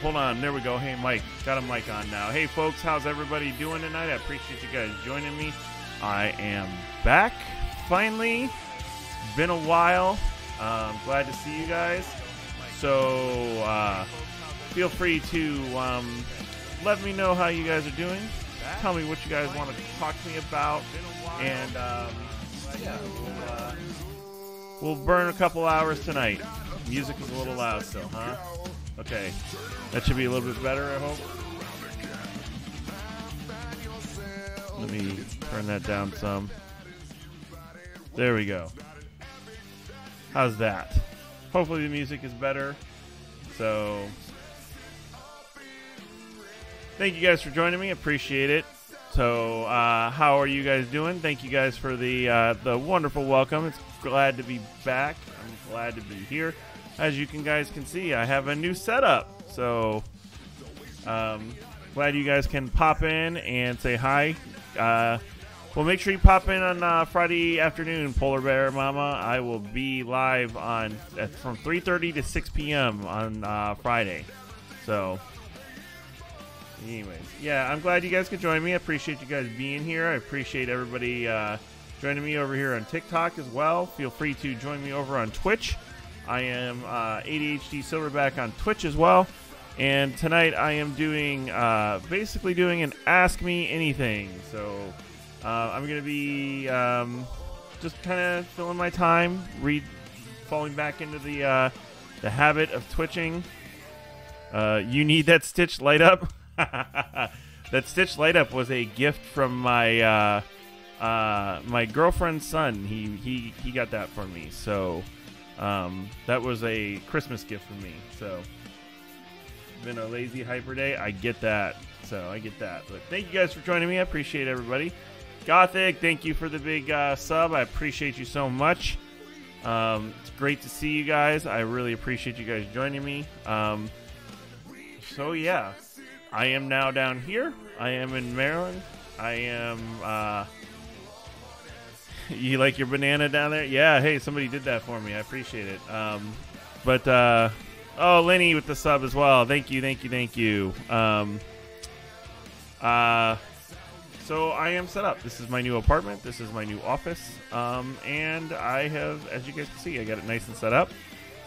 hold on. There we go. Hey, Mike. Got a mic on now. Hey, folks. How's everybody doing tonight? I appreciate you guys joining me. I am back, finally. It's been a while. Glad to see you guys. So, feel free to let me know how you guys are doing. Tell me what you guys want to talk to me about. And, yeah, we'll burn a couple hours tonight. Music is a little loud still, huh? Okay. That should be a little bit better, I hope. Let me turn that down some. There we go. How's that? Hopefully the music is better. So, thank you guys for joining me. Appreciate it. So, how are you guys doing? Thank you guys for the wonderful welcome. It's glad to be back. I'm glad to be here. As you guys can see, I have a new setup. So, glad you guys can pop in and say hi. Well, make sure you pop in on Friday afternoon, Polar Bear Mama. I will be live from 3:30 to 6 p.m. on Friday. So, anyways, yeah, I'm glad you guys could join me. I appreciate you guys being here. I appreciate everybody joining me over here on TikTok as well. Feel free to join me over on Twitch. I am ADHD Silverback on Twitch as well. And tonight I am doing, basically doing an Ask Me Anything. So I'm going to be just kind of filling my time, falling back into the habit of twitching. You need that Stitch light up. That Stitch light up was a gift from my my girlfriend's son. He got that for me. So that was a Christmas gift for me. So been a lazy hyper day. I get that. So I get that. But thank you guys for joining me. I appreciate everybody. Gothic, thank you for the big sub. I appreciate you so much. It's great to see you guys. I really appreciate you guys joining me. So yeah, I am now down here. I am in Maryland. I am you like your banana down there? Yeah, hey, somebody did that for me. I appreciate it. Oh, Lenny with the sub as well. Thank you, thank you, thank you. So I am set up. This is my new apartment. This is my new office. And I have, as you guys can see, I got it nice and set up.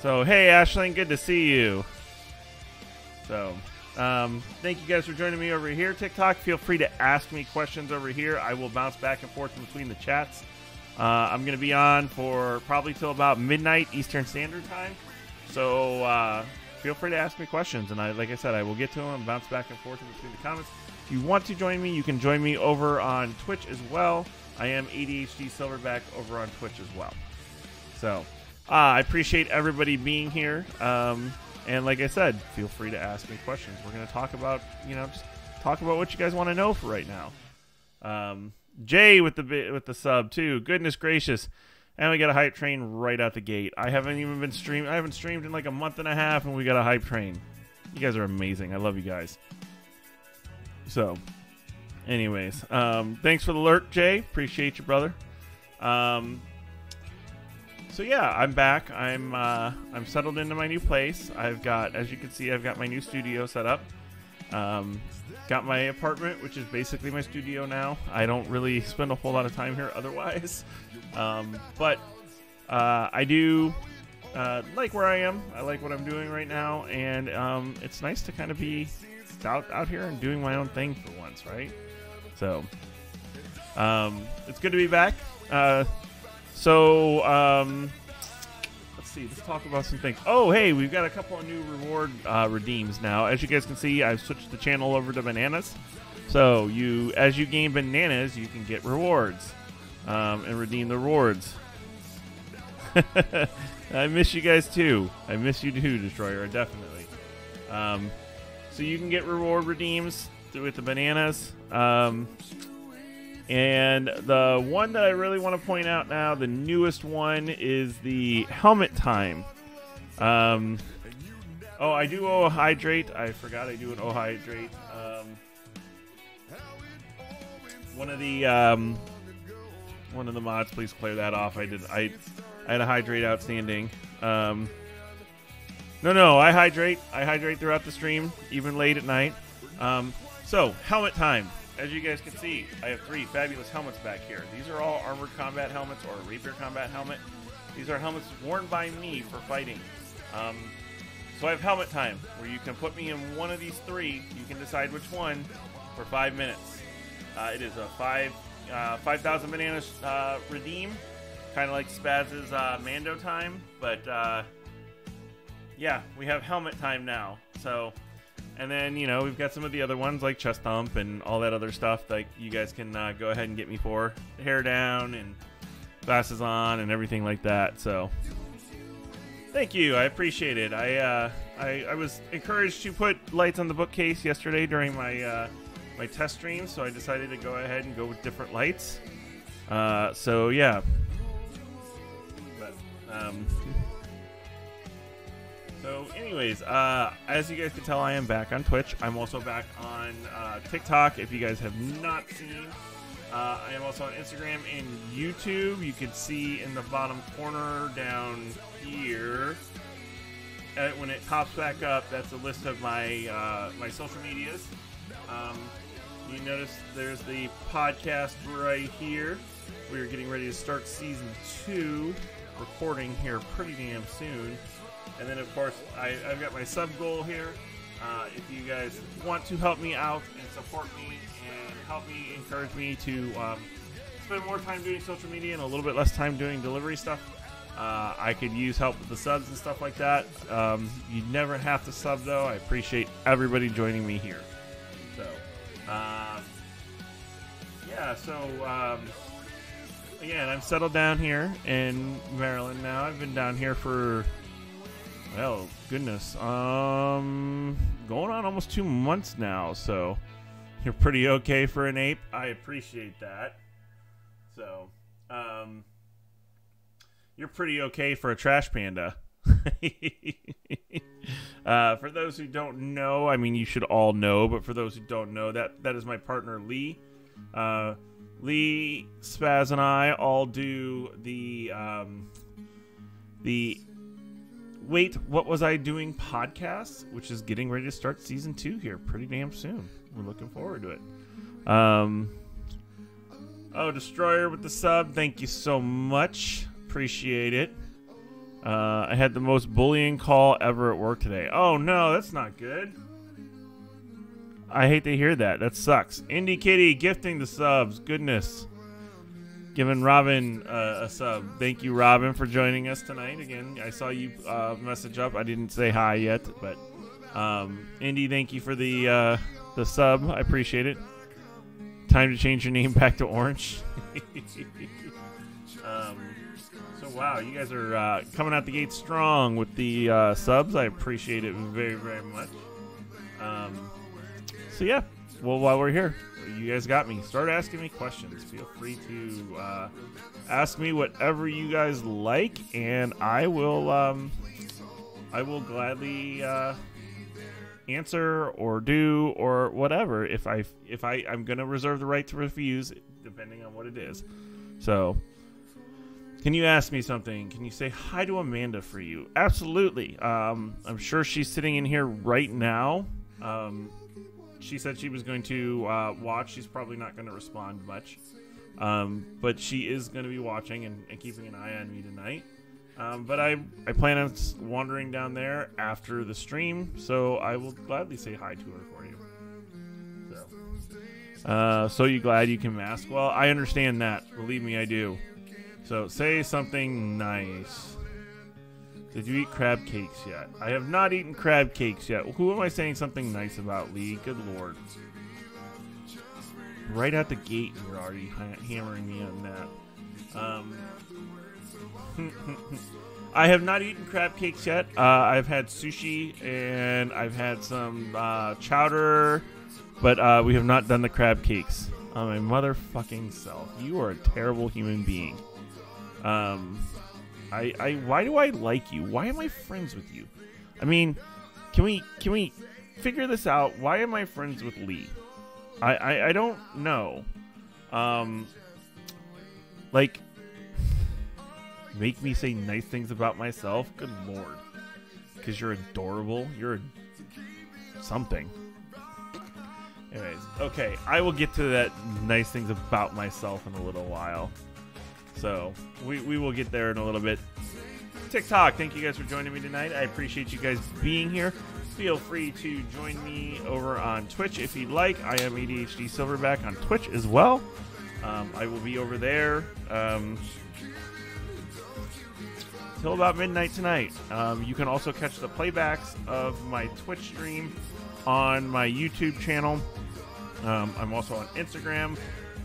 So, hey, Ashling, good to see you. So, thank you guys for joining me over here. TikTok, feel free to ask me questions over here. I will bounce back and forth in between the chats. I'm going to be on for probably till about midnight Eastern Standard Time. So feel free to ask me questions, and like I said, I will get to them, bounce back and forth in between the comments. If you want to join me, you can join me over on Twitch as well. I am ADHD Silverback over on Twitch as well. So I appreciate everybody being here, and like I said, feel free to ask me questions. We're going to talk about, just talk about what you guys want to know for right now. Jay with the sub too. Goodness gracious. And we got a hype train right out the gate. I haven't even been streamed. I haven't streamed in like a month and a half, and we got a hype train. You guys are amazing. I love you guys. So, anyways, thanks for the alert, Jay. Appreciate you, brother. So yeah, I'm back. I'm settled into my new place. I've got, as you can see, I've got my new studio set up. Got my apartment, which is basically my studio now. I don't really spend a whole lot of time here otherwise. But I do like where I am. I like what I'm doing right now. And it's nice to kind of be out here and doing my own thing for once, right? So it's good to be back. Let's see. Let's talk about some things. Oh, hey, we've got a couple of new reward redeems now. As you guys can see, I've switched the channel over to bananas. So as you gain bananas, you can get rewards and redeem the rewards. I miss you guys too. I miss you too, Destroyer, definitely. So you can get reward redeems with the bananas. And the one that I really want to point out now, the newest one, is the helmet time. Oh, I do owe a hydrate. I forgot I do an O hydrate. One of the mods, please clear that off. I had a hydrate outstanding. No, I hydrate. I hydrate throughout the stream, even late at night. So, helmet time. As you guys can see, I have 3 fabulous helmets back here. These are all armored combat helmets or rapier combat helmet. These are helmets worn by me for fighting. So I have helmet time, where you can put me in one of these 3. You can decide which one for 5 minutes. It is a 5,000 bananas redeem, kind of like Spaz's Mando time, but yeah, we have helmet time now. So, and then we've got some of the other ones like chest thump and all that other stuff that you guys can go ahead and get me for. Hair down and glasses on and everything like that. So, thank you, I appreciate it. I was encouraged to put lights on the bookcase yesterday during my my test stream, so I decided to go ahead and go with different lights. So yeah. But, so anyways, as you guys can tell, I am back on Twitch. I'm also back on TikTok, if you guys have not seen. I am also on Instagram and YouTube. You can see in the bottom corner down here, when it pops back up, that's a list of my my social medias. You notice there's the podcast right here. We're getting ready to start season 2, recording here pretty damn soon. And then, of course, I've got my sub goal here. If you guys want to help me out and support me and help me, encourage me to spend more time doing social media and a little bit less time doing delivery stuff, I could use help with the subs and stuff like that. You never have to sub, though. I appreciate everybody joining me here. So, yeah, so, again, I'm settled down here in Maryland now. I've been down here for, well, goodness, going on almost 2 months now, so you're pretty okay for an ape. I appreciate that. So, you're pretty okay for a trash panda. For those who don't know, I mean, you should all know, but for those who don't know, that is my partner, Lee. Lee, Spaz, and I all do the Wait, What Was I Doing podcast, which is getting ready to start season 2 here pretty damn soon. We're looking forward to it. Oh, Destroyer with the sub, thank you so much. Appreciate it. I had the most bullying call ever at work today. Oh no, that's not good. I hate to hear that. That sucks. Indie Kitty gifting the subs. Goodness. Giving Robin a sub. Thank you, Robin, for joining us tonight. Again, I saw you message up. I didn't say hi yet, but Indy, thank you for the sub. I appreciate it. Time to change your name back to Orange. So wow, you guys are coming out the gate strong with the subs. I appreciate it very, very much. So yeah, well, while we're here, you guys got me. Start asking me questions. Feel free to ask me whatever you guys like, and I will gladly answer or do or whatever. If I'm gonna reserve the right to refuse, depending on what it is. So, can you ask me something? Can you say hi to Amanda for you? Absolutely. I'm sure she's sitting in here right now. She said she was going to watch. She's probably not going to respond much. But she is going to be watching and keeping an eye on me tonight. But I plan on wandering down there after the stream, so I will gladly say hi to her for you. So you glad you can mask? Well, I understand that. Believe me, I do. So say something nice. Did you eat crab cakes yet? I have not eaten crab cakes yet. Who am I saying something nice about, Lee? Good Lord. Right out the gate, you're already hammering me on that. I have not eaten crab cakes yet. I've had sushi and I've had some chowder, but we have not done the crab cakes. My motherfucking self. You are a terrible human being. Why do I like you? Why am I friends with you? I mean, can we figure this out? Why am I friends with Lee? I don't know. Like, make me say nice things about myself? Good Lord. because you're adorable. You're something. Anyways, okay, I will get to that nice things about myself in a little while. So we will get there in a little bit. TikTok, thank you guys for joining me tonight. I appreciate you guys being here. Feel free to join me over on Twitch if you'd like. I am ADHD Silverback on Twitch as well. I will be over there till about midnight tonight. You can also catch the playbacks of my Twitch stream on my YouTube channel. I'm also on Instagram.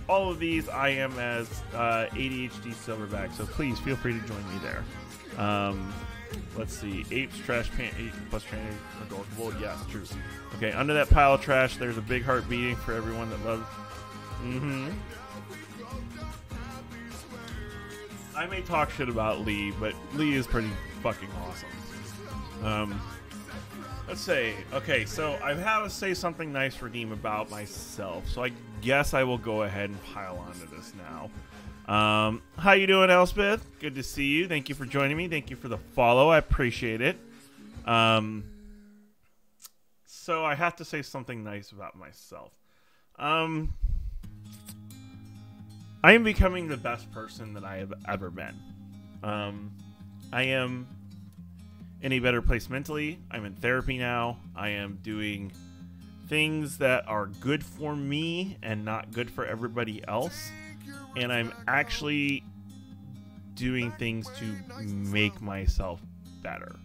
All of these I am as ADHD Silverback, so please feel free to join me there. Let's see. Apes, trash, pan, 8 plus training, adorable. Yes, true. Okay, under that pile of trash, there's a big heart beating for everyone that loves. I may talk shit about Lee, but Lee is pretty fucking awesome. Let's say, okay, so I have to say something nice, Redeem, about myself. So I guess I will go ahead and pile onto this now. How you doing, Elspeth? Good to see you. Thank you for joining me. Thank you for the follow. I appreciate it. So I have to say something nice about myself. I am becoming the best person that I have ever been. I am in a better place mentally. I'm in therapy now. I am doing things that are good for me and not good for everybody else. And I'm actually doing things to make myself better.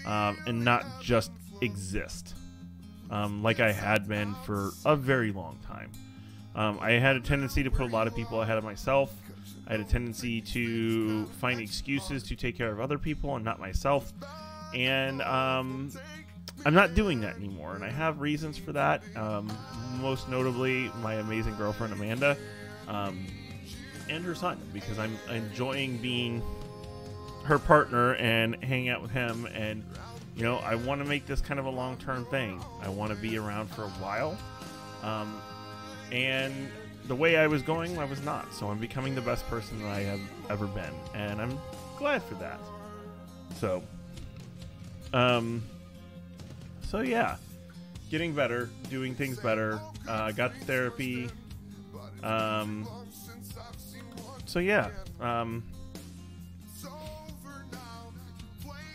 And not just exist. Like I had been for a very long time. I had a tendency to put a lot of people ahead of myself. I had a tendency to find excuses to take care of other people and not myself. And I'm not doing that anymore. And I have reasons for that. Most notably, my amazing girlfriend, Amanda, and her son. Because I'm enjoying being her partner and hanging out with him. And, you know, I want to make this kind of a long-term thing. I want to be around for a while. And the way I was going, I was not. So I'm becoming the best person that I have ever been. And I'm glad for that. So yeah. Getting better. Doing things better. Got the therapy. So yeah.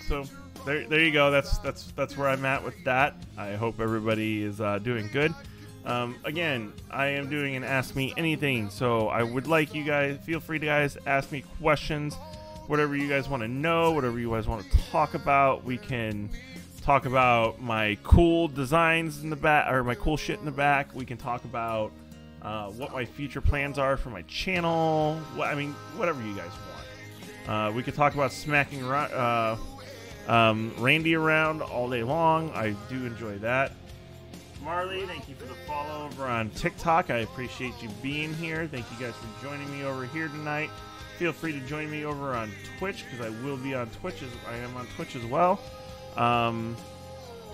So there you go. That's where I'm at with that. I hope everybody is doing good. Again, I am doing an Ask Me Anything, so I would like you guys, feel free to guys ask me questions, whatever you guys want to know, whatever you guys want to talk about. We can talk about my cool designs in the back, or my cool shit in the back. We can talk about what my future plans are for my channel. I mean, whatever you guys want. We could talk about smacking Randy around all day long. I do enjoy that. Marley, thank you for the follow over on TikTok. I appreciate you being here. Thank you guys for joining me over here tonight. Feel free to join me over on Twitch, because I will be on Twitch. I am on Twitch as well.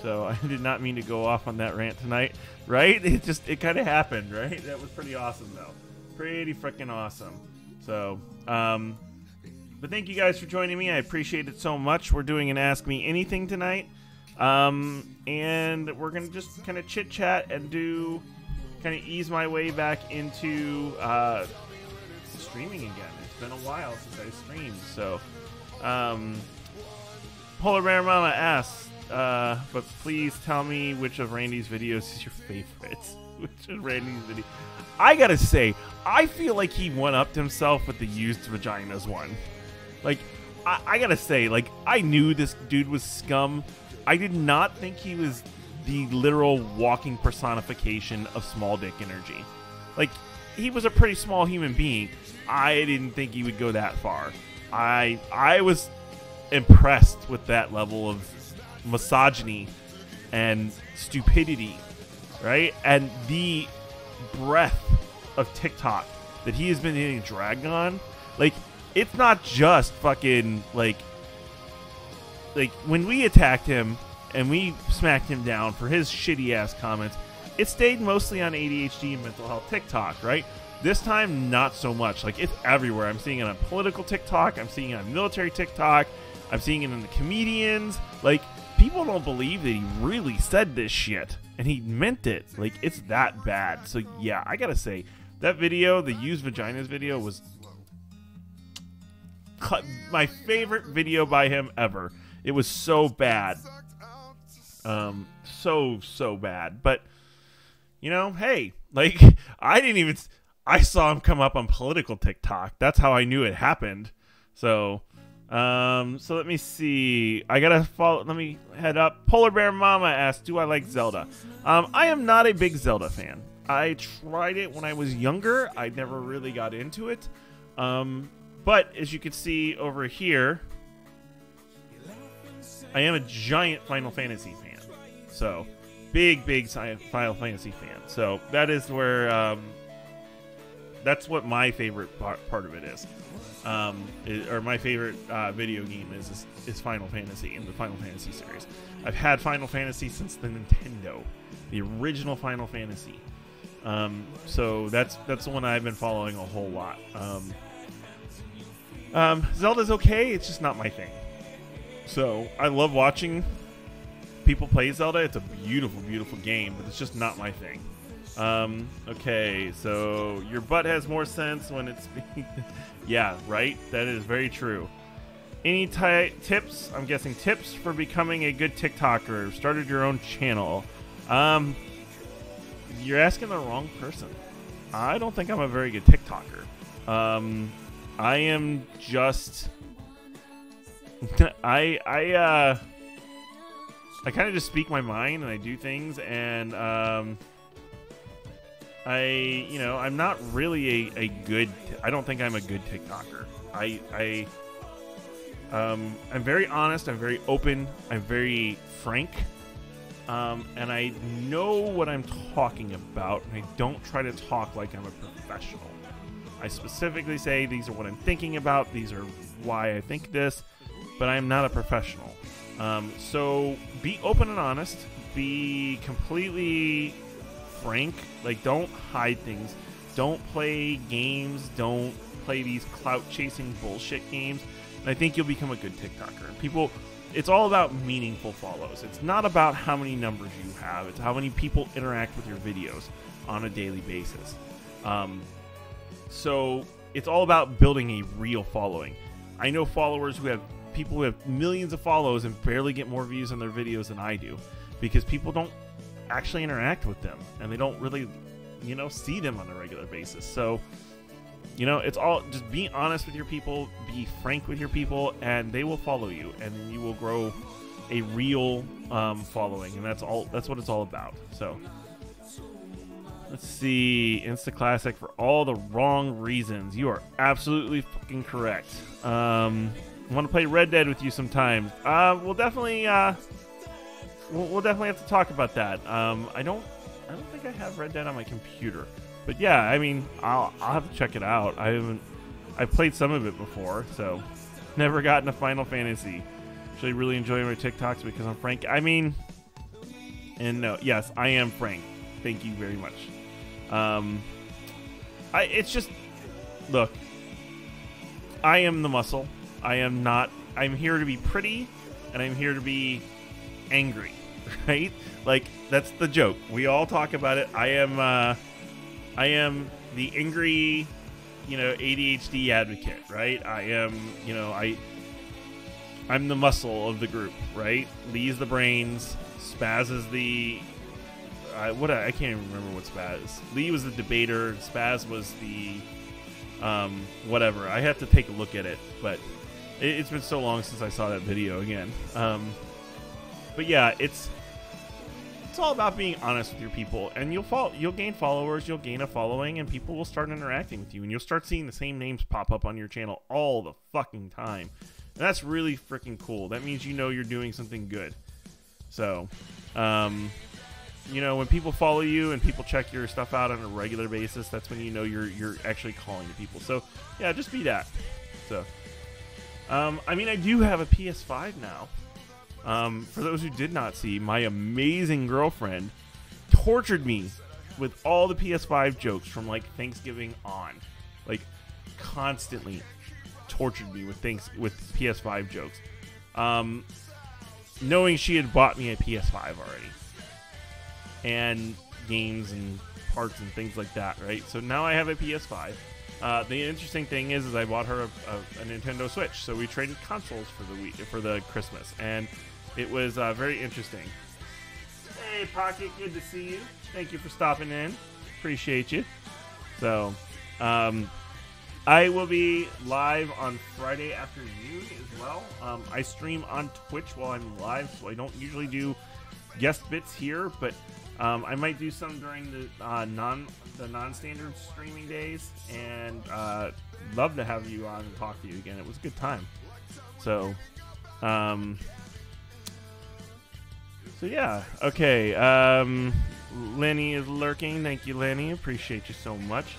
So I did not mean to go off on that rant tonight, right? It kind of happened, right? That was pretty awesome, though. Pretty freaking awesome. So, but thank you guys for joining me. I appreciate it so much. We're doing an Ask Me Anything tonight. And we're going to just kind of chit chat and kind of ease my way back into, streaming again. It's been a while since I streamed. So, Polar Bear Mama asks, but please tell me which of Randy's videos is your favorite. Which of Randy's videos? I gotta say, I feel like he one-upped himself with the used vaginas one. Like, I gotta say, like, I knew this dude was scum. I did not think he was the literal walking personification of small dick energy. Like, he was a pretty small human being. I didn't think he would go that far. I was impressed with that level of misogyny and stupidity, right? And the breadth of TikTok that he has been getting dragged on. Like, it's not just fucking, like when we attacked him and we smacked him down for his shitty ass comments, it stayed mostly on ADHD and mental health TikTok, right? This time, not so much. Like, it's everywhere. I'm seeing it on political TikTok. I'm seeing it on military TikTok. I'm seeing it in the comedians. Like, people don't believe that he really said this shit, and he meant it. Like, it's that bad. So yeah, I gotta say, that video, the used vaginas video, was my favorite video by him ever. It was so bad. So bad. But, you know, hey, like, I saw him come up on political TikTok. That's how I knew it happened. So let me see. I gotta follow. Let me head up. Polar Bear Mama asked, do I like Zelda? I am not a big Zelda fan. I tried it when I was younger. I never really got into it. But as you can see over here, I am a giant Final Fantasy fan. So, big Final Fantasy fan. So, that is where, that's what my favorite part of it is. Or my favorite video game is Final Fantasy in the Final Fantasy series. I've had Final Fantasy since the Nintendo, the original Final Fantasy. So, that's the one I've been following a whole lot. Zelda's okay, it's just not my thing. So, I love watching people play Zelda. It's a beautiful, beautiful game, but it's just not my thing. Okay, so your butt has more sense when it's yeah, right? That is very true. Any tips? I'm guessing tips for becoming a good TikToker. Started your own channel. You're asking the wrong person. I don't think I'm a very good TikToker. I am just I kind of just speak my mind and I do things, and I'm not really a good. I don't think I'm a good TikToker. I'm very honest. I'm very open. I'm very frank, and I know what I'm talking about. And I don't try to talk like I'm a professional. I specifically say these are what I'm thinking about. These are why I think this, but I'm not a professional. So be open and honest. Be completely frank. Like, don't hide things. Don't play games. Don't play these clout-chasing bullshit games. And I think you'll become a good TikToker. People, it's all about meaningful follows. It's not about how many numbers you have. It's how many people interact with your videos on a daily basis. So it's all about building a real following. I know followers who have people who have millions of follows and barely get more views on their videos than I do, because people don't actually interact with them and they don't really, see them on a regular basis. So, it's all just be honest with your people, be frank with your people, and they will follow you, and then you will grow a real following, and that's what it's all about. So let's see. Insta Classic for all the wrong reasons. You are absolutely fucking correct. I want to play Red Dead with you sometime. We'll definitely we'll definitely have to talk about that. I don't think I have Red Dead on my computer, but yeah, I mean, I'll have to check it out. I've played some of it before, so never gotten a Final Fantasy. Actually, really enjoy my TikToks because I'm frank. I mean, and no, yes, I am frank. Thank you very much. It's just, look, I am the muscle. I'm here to be pretty, and I'm here to be angry, right? Like, that's the joke. We all talk about it. I am the angry, ADHD advocate, right? I am, I'm the muscle of the group, right? Lee's the brains, Spaz is the I can't even remember what Spaz. Lee was the debater. Spaz was the whatever. I have to take a look at it, but it's been so long since I saw that video again. But yeah, it's all about being honest with your people, and you'll gain followers, you'll gain a following, and people will start interacting with you, and you'll start seeing the same names pop up on your channel all the fucking time. And that's really freaking cool. That means you're doing something good. So, when people follow you and people check your stuff out on a regular basis, that's when you're actually calling to people. So, yeah, just be that. So, I do have a PS5 now. For those who did not see, my amazing girlfriend tortured me with all the PS5 jokes from, Thanksgiving on. Constantly tortured me with PS5 jokes. knowing she had bought me a PS5 already, and games and parts and things like that, right? So now I have a PS5. The interesting thing is I bought her a Nintendo Switch, so we traded consoles for the Christmas, and it was very interesting. Hey, Pocket, good to see you. Thank you for stopping in. Appreciate you. So, I will be live on Friday afternoon as well. I stream on Twitch while I'm live, so I don't usually do guest bits here, but I might do some during the non-standard streaming days, and love to have you on and talk to you again. It was a good time. So, yeah. Okay. Lenny is lurking. Thank you, Lenny. Appreciate you so much.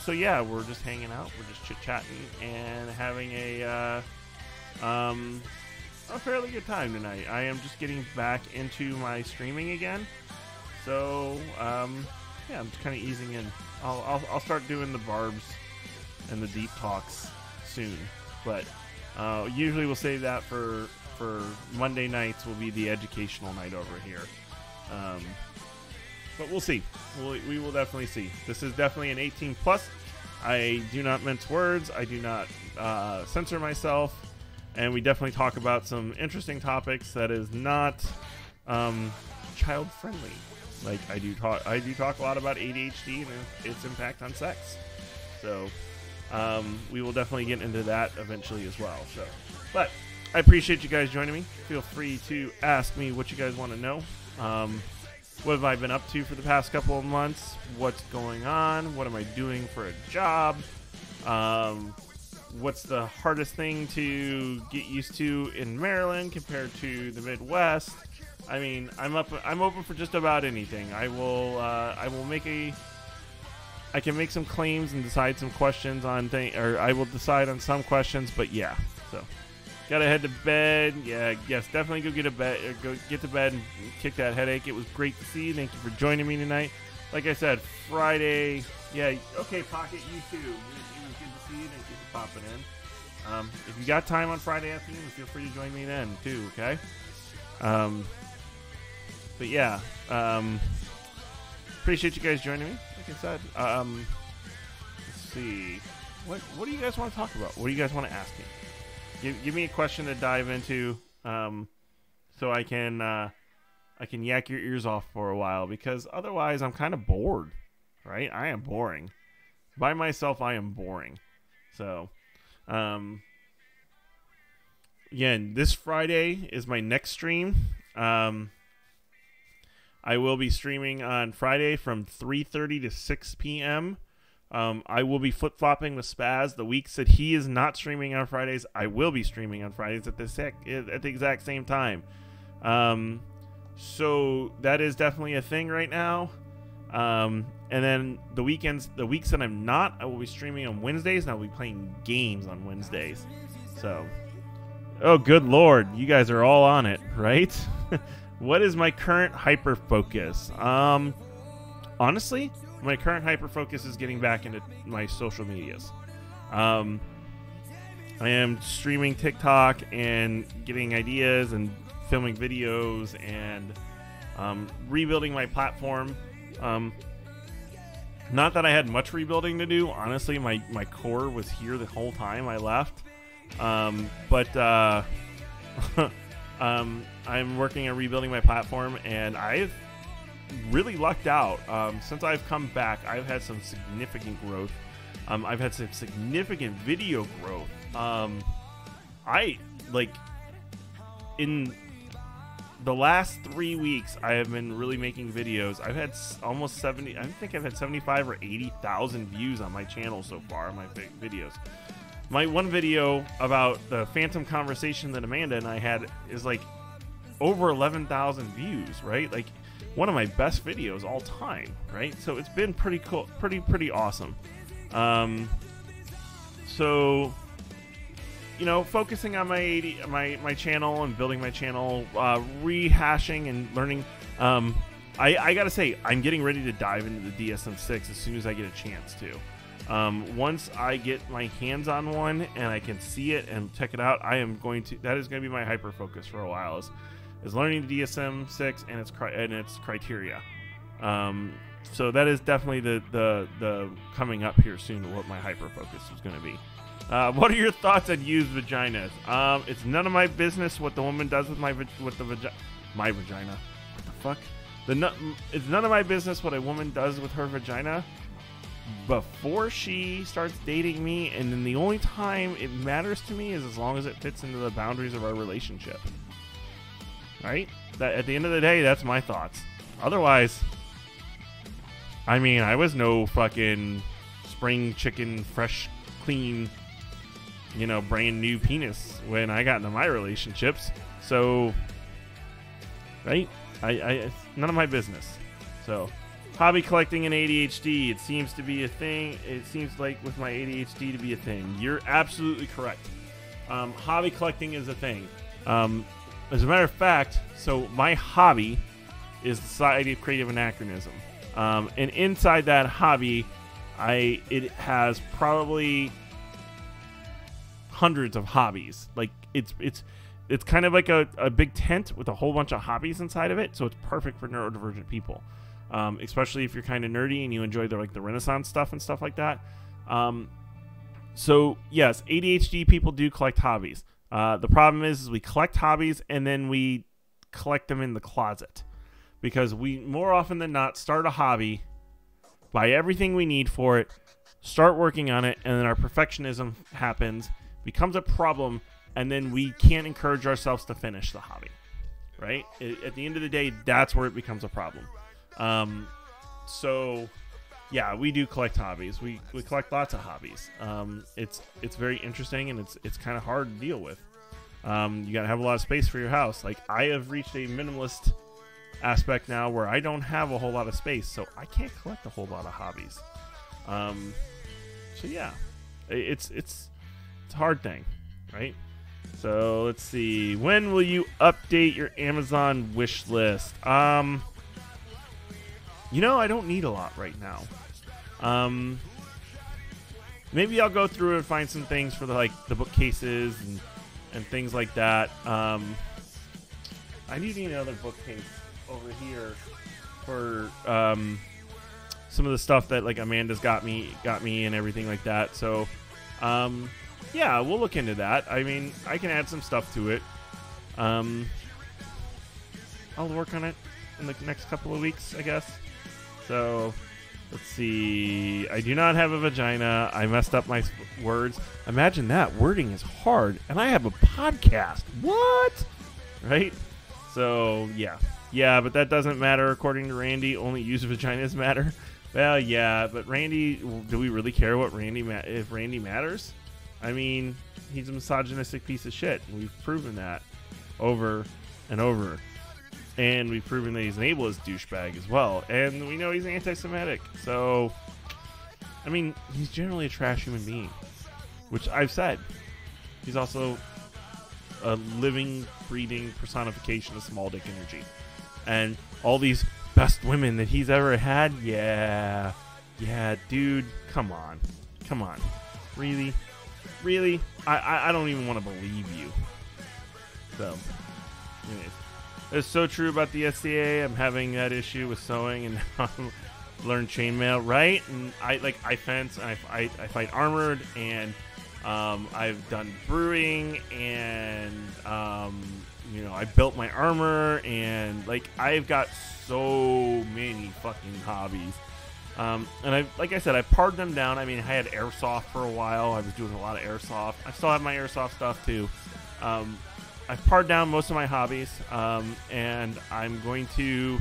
So yeah, we're just hanging out. We're just chit-chatting and having a fairly good time tonight. I am just getting back into my streaming again. So, yeah, I'm just kind of easing in. I'll start doing the barbs and the deep talks soon. But usually we'll save that for Monday nights will be the educational night over here. But we'll see. We will definitely see. This is definitely an 18 plus. I do not mince words. I do not censor myself. And we definitely talk about some interesting topics that is not child friendly. Like I do talk a lot about ADHD and its impact on sex. So we will definitely get into that eventually as well. So, but I appreciate you guys joining me. Feel free to ask me what you guys want to know. What have I been up to for the past couple of months? What's going on? What am I doing for a job? What's the hardest thing to get used to in Maryland compared to the Midwest? I mean, I'm open for just about anything. I can make some claims and decide some questions on or I will decide on some questions. But yeah, so. Gotta head to bed. Yeah, yes, definitely go get to bed and kick that headache. It was great to see you. Thank you for joining me tonight. Like I said, Friday. Yeah, okay, Pocket, you too. It was good to see you. Thank you for popping in. If you got time on Friday afternoon, feel free to join me then too. Okay. But yeah, appreciate you guys joining me. Like I said, let's see. What do you guys want to talk about? What do you guys want to ask me? Give me a question to dive into, so I can yak your ears off for a while, because otherwise I'm kind of bored, right? I am boring. By myself, I am boring. So, again, this Friday is my next stream. I will be streaming on Friday from 3:30 to 6 p.m. I will be flip-flopping with Spaz. The weeks that he is not streaming on Fridays, I will be streaming on Fridays at the exact same time. So that is definitely a thing right now. And then the weeks that I'm not, I will be streaming on Wednesdays, and I'll be playing games on Wednesdays. So, oh, good Lord. You guys are all on it, right? What is my current hyper-focus? Honestly, my current hyper-focus is getting back into my social medias. I am streaming TikTok and getting ideas and filming videos and rebuilding my platform. Not that I had much rebuilding to do. Honestly, my core was here the whole time I left. I'm working on rebuilding my platform, and I've really lucked out. Since I've come back, I've had some significant growth. I've had some significant video growth. In the last 3 weeks, I have been really making videos. I've had almost 70. I think I've had 75 or 80,000 views on my channel so far. My videos. My one video about the Phantom conversation that Amanda and I had is like over 11,000 views, right? Like one of my best videos all time, right? So it's been pretty cool, pretty awesome. So, you know, focusing on my channel and building my channel, rehashing and learning. I gotta say, I'm getting ready to dive into the DSM-6 as soon as I get a chance to. Once I get my hands on one and I can see it and check it out, that is going to be my hyper focus for a while, is learning the DSM-6 and its criteria. So that is definitely the coming up here soon, what my hyper focus is going to be. What are your thoughts on used vaginas? It's none of my business what the woman does with my vagina. What the fuck? It's none of my business what a woman does with her vagina before she starts dating me, and then the only time it matters to me is as long as it fits into the boundaries of our relationship. Right? That at the end of the day, that's my thoughts. Otherwise, I mean, I was no fucking spring chicken, fresh, clean, brand new penis when I got into my relationships. So, right? It's none of my business. So, hobby collecting and ADHD. It seems to be a thing. It seems like with my ADHD to be a thing. You're absolutely correct. Hobby collecting is a thing. As a matter of fact, so my hobby is the Society of Creative Anachronism. And inside that hobby, it has probably hundreds of hobbies. Like it's kind of like a big tent with a whole bunch of hobbies inside of it. So it's perfect for neurodivergent people. Especially if you're kind of nerdy and you enjoy the Renaissance stuff and stuff like that. So yes, ADHD people do collect hobbies. The problem is we collect hobbies and then we collect them in the closet, because we more often than not start a hobby, buy everything we need for it, start working on it, and then our perfectionism happens, becomes a problem, and then we can't encourage ourselves to finish the hobby. Right? At the end of the day, that's where it becomes a problem. So yeah, we do collect hobbies. We collect lots of hobbies. It's very interesting, and it's kind of hard to deal with. You gotta have a lot of space for your house. Like, I have reached a minimalist aspect now where I don't have a whole lot of space, so I can't collect a whole lot of hobbies. So yeah, it's a hard thing, right? So let's see. When will you update your Amazon wish list? I don't need a lot right now. Maybe I'll go through and find some things for the bookcases and things like that. I do need another bookcase over here for some of the stuff that Amanda's got me and everything like that. So yeah, we'll look into that. I mean, I can add some stuff to it. I'll work on it in the next couple of weeks, I guess. So let's see. I do not have a vagina. I messed up my words. Imagine that. Wording is hard. And I have a podcast. What? Right? So, yeah. Yeah, but that doesn't matter according to Randy. Only used vaginas matter. Well, yeah, but Randy, do we really care what if Randy matters? I mean, he's a misogynistic piece of shit. We've proven that over and over. And we've proven that he's an ableist douchebag as well. And we know he's anti-Semitic. So, I mean, he's generally a trash human being. Which I've said. He's also a living, breathing personification of small dick energy. And all these best women that he's ever had, yeah, dude, come on. Really? I don't even want to believe you. So, anyways. It's so true about the SCA. I'm having that issue with sewing and learn chainmail, right? And I fence, and I fight armored, and I've done brewing, and I built my armor, and I've got so many fucking hobbies. And I pared them down. I mean, I had airsoft for a while. I was doing a lot of airsoft. I still have my airsoft stuff too. I've pared down most of my hobbies, and I'm going to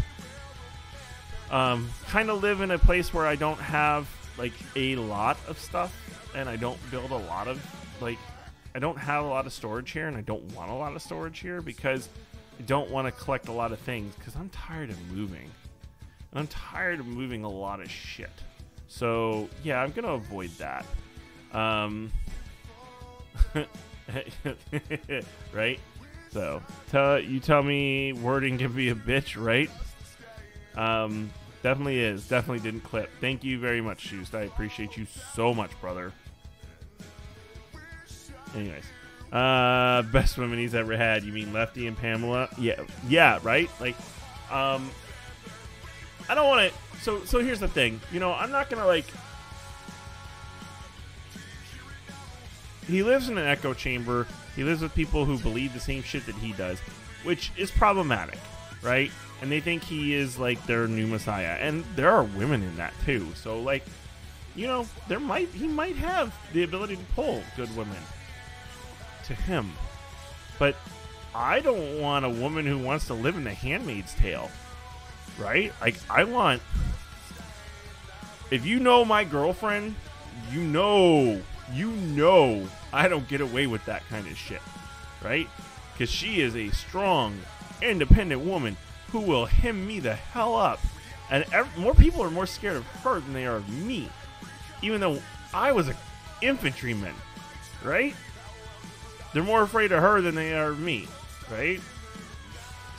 kind of live in a place where I don't have a lot of stuff, and I don't build a lot of I don't have a lot of storage here, and I don't want a lot of storage here because I don't want to collect a lot of things because I'm tired of moving. And I'm tired of moving a lot of shit. So yeah, I'm gonna avoid that. Right? So you tell me wording can be a bitch, right? Definitely is. Definitely didn't clip. Thank you very much, Shoost. I appreciate you so much, brother. Anyways. Best women he's ever had. You mean Lefty and Pamela? Yeah, right? Like, I don't want to... So here's the thing. You know, I'm not going to, like... He lives in an echo chamber. He lives with people who believe the same shit that he does, which is problematic, right? And they think he is, like, their new messiah. And there are women in that, too. So, like, you know, he might have the ability to pull good women to him. But I don't want a woman who wants to live in The Handmaid's Tale, right? Like, I want... If you know my girlfriend, you know I don't get away with that kind of shit, right? Because she is a strong, independent woman who will hem me the hell up. And more people are more scared of her than they are of me. Even though I was an infantryman, right? They're more afraid of her than they are of me, right?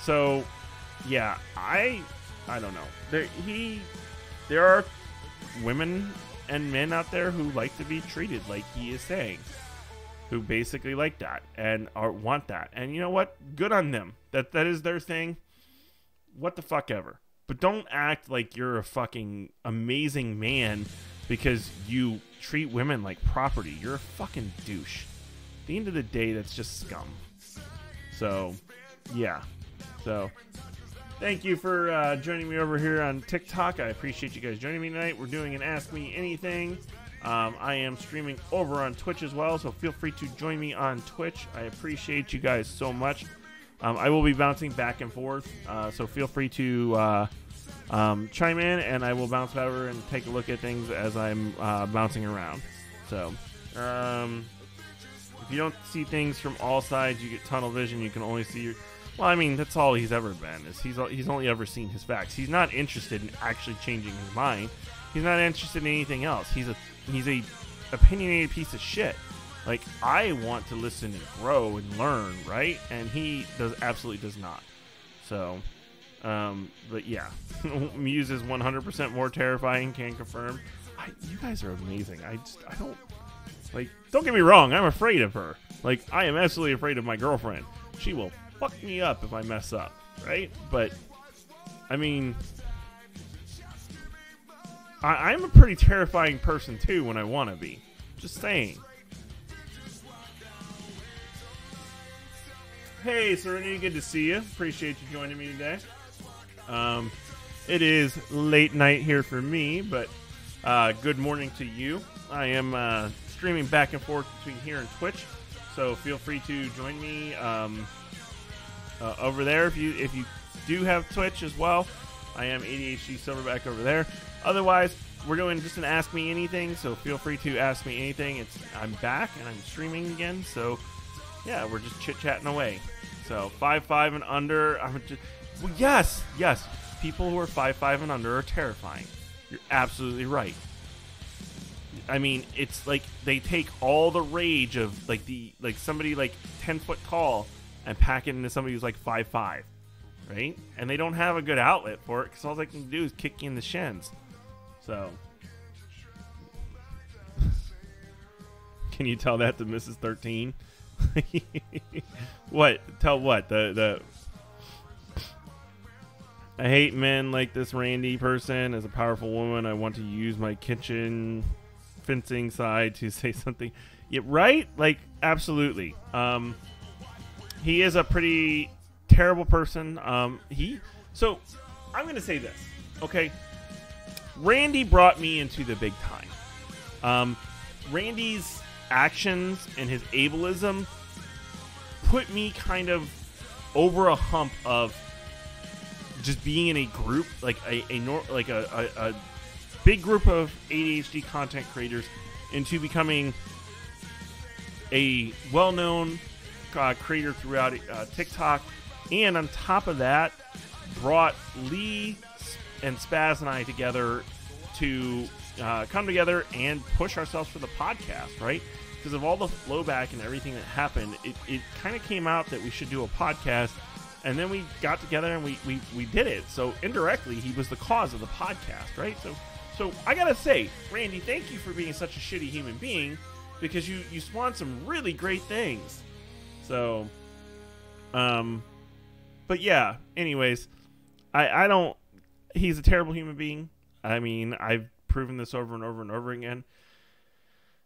So, yeah, I don't know. There are women and men out there who like to be treated like he is saying, who basically like that and want that. And you know what? Good on them. That is their thing. What the fuck ever. But don't act like you're a fucking amazing man because you treat women like property. You're a fucking douche. At the end of the day, that's just scum. So, yeah. So, thank you for joining me over here on TikTok. I appreciate you guys joining me tonight. We're doing an Ask Me Anything. I am streaming over on Twitch as well, so feel free to join me on Twitch. I appreciate you guys so much. I will be bouncing back and forth, so feel free to chime in, and I will bounce over and take a look at things as I'm bouncing around. So, if you don't see things from all sides, you get tunnel vision. You can only see your... Well, I mean, that's all he's ever been. Is he's only ever seen his facts. He's not interested in actually changing his mind. He's not interested in anything else. He's a opinionated piece of shit. Like, I want to listen and grow and learn, right? And he absolutely does not. So, but yeah, Muse is 100% more terrifying. Can confirm. You guys are amazing. I don't like. Don't get me wrong. I'm afraid of her. Like, I am absolutely afraid of my girlfriend. She will fuck me up if I mess up, right? But I mean, I'm a pretty terrifying person too when I want to be. Just saying. Hey, Serenity, good to see you. Appreciate you joining me today. It is late night here for me, but good morning to you. I am streaming back and forth between here and Twitch, so feel free to join me over there if you do have Twitch as well. I am ADHD Silverback over there. Otherwise, we're doing just an Ask Me Anything, so feel free to ask me anything. I'm back and I'm streaming again, so yeah, we're just chit-chatting away. So 5'5" and under, well, yes, people who are 5'5" and under are terrifying. You're absolutely right. I mean, it's like they take all the rage of like somebody like 10 foot tall and pack it into somebody who's like 5'5", right? And they don't have a good outlet for it because all they can do is kick you in the shins. So, can you tell that to Mrs. 13? What? Tell what? The I hate men like this Randy person. As a powerful woman, I want to use my kitchen fencing side to say something. Yeah, right? Like, absolutely. He is a pretty terrible person. So, I'm going to say this, okay? Randy brought me into the big time. Randy's actions and his ableism put me kind of over a hump of just being in a group, like a big group of ADHD content creators, into becoming a well-known creator throughout TikTok, and on top of that, brought Lee and Spaz and I together to come together and push ourselves for the podcast, right? Because of all the flowback and everything that happened, it kind of came out that we should do a podcast And then we got together and we did it. So indirectly, he was the cause of the podcast, right? So I gotta say, Randy, thank you for being such a shitty human being, because you spawned some really great things. So, but yeah. Anyways, I don't. He's a terrible human being. I mean, I've proven this over and over and over again.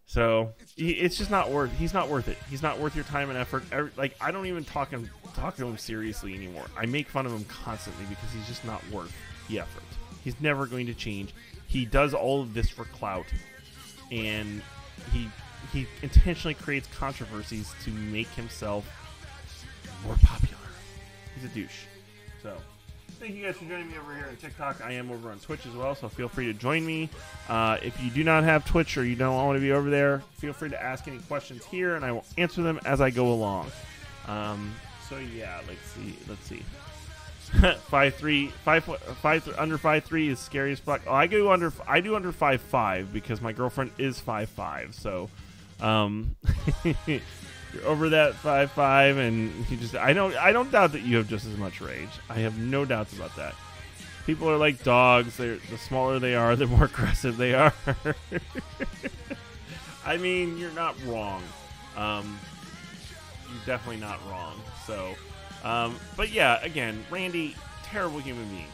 So it's just not worth. He's not worth it. He's not worth your time and effort. Like, I don't even talk to him seriously anymore. I make fun of him constantly because he's just not worth the effort. He's never going to change. He does all of this for clout, and he intentionally creates controversies to make himself more popular. He's a douche. So thank you guys for joining me over here on TikTok. I am over on Twitch as well, so feel free to join me. If you do not have Twitch or you don't want to be over there, feel free to ask any questions here, and I will answer them as I go along. So yeah, let's see. 5'3", under 5'3" is scary as fuck. Oh, I do under 5'5" because my girlfriend is 5'5", so you're over that 5'5", and you just I don't doubt that you have just as much rage. I have no doubts about that. People are like dogs. The smaller they are, the more aggressive they are. I mean, you're not wrong. You're definitely not wrong. So, but yeah, again, Randy, terrible human being.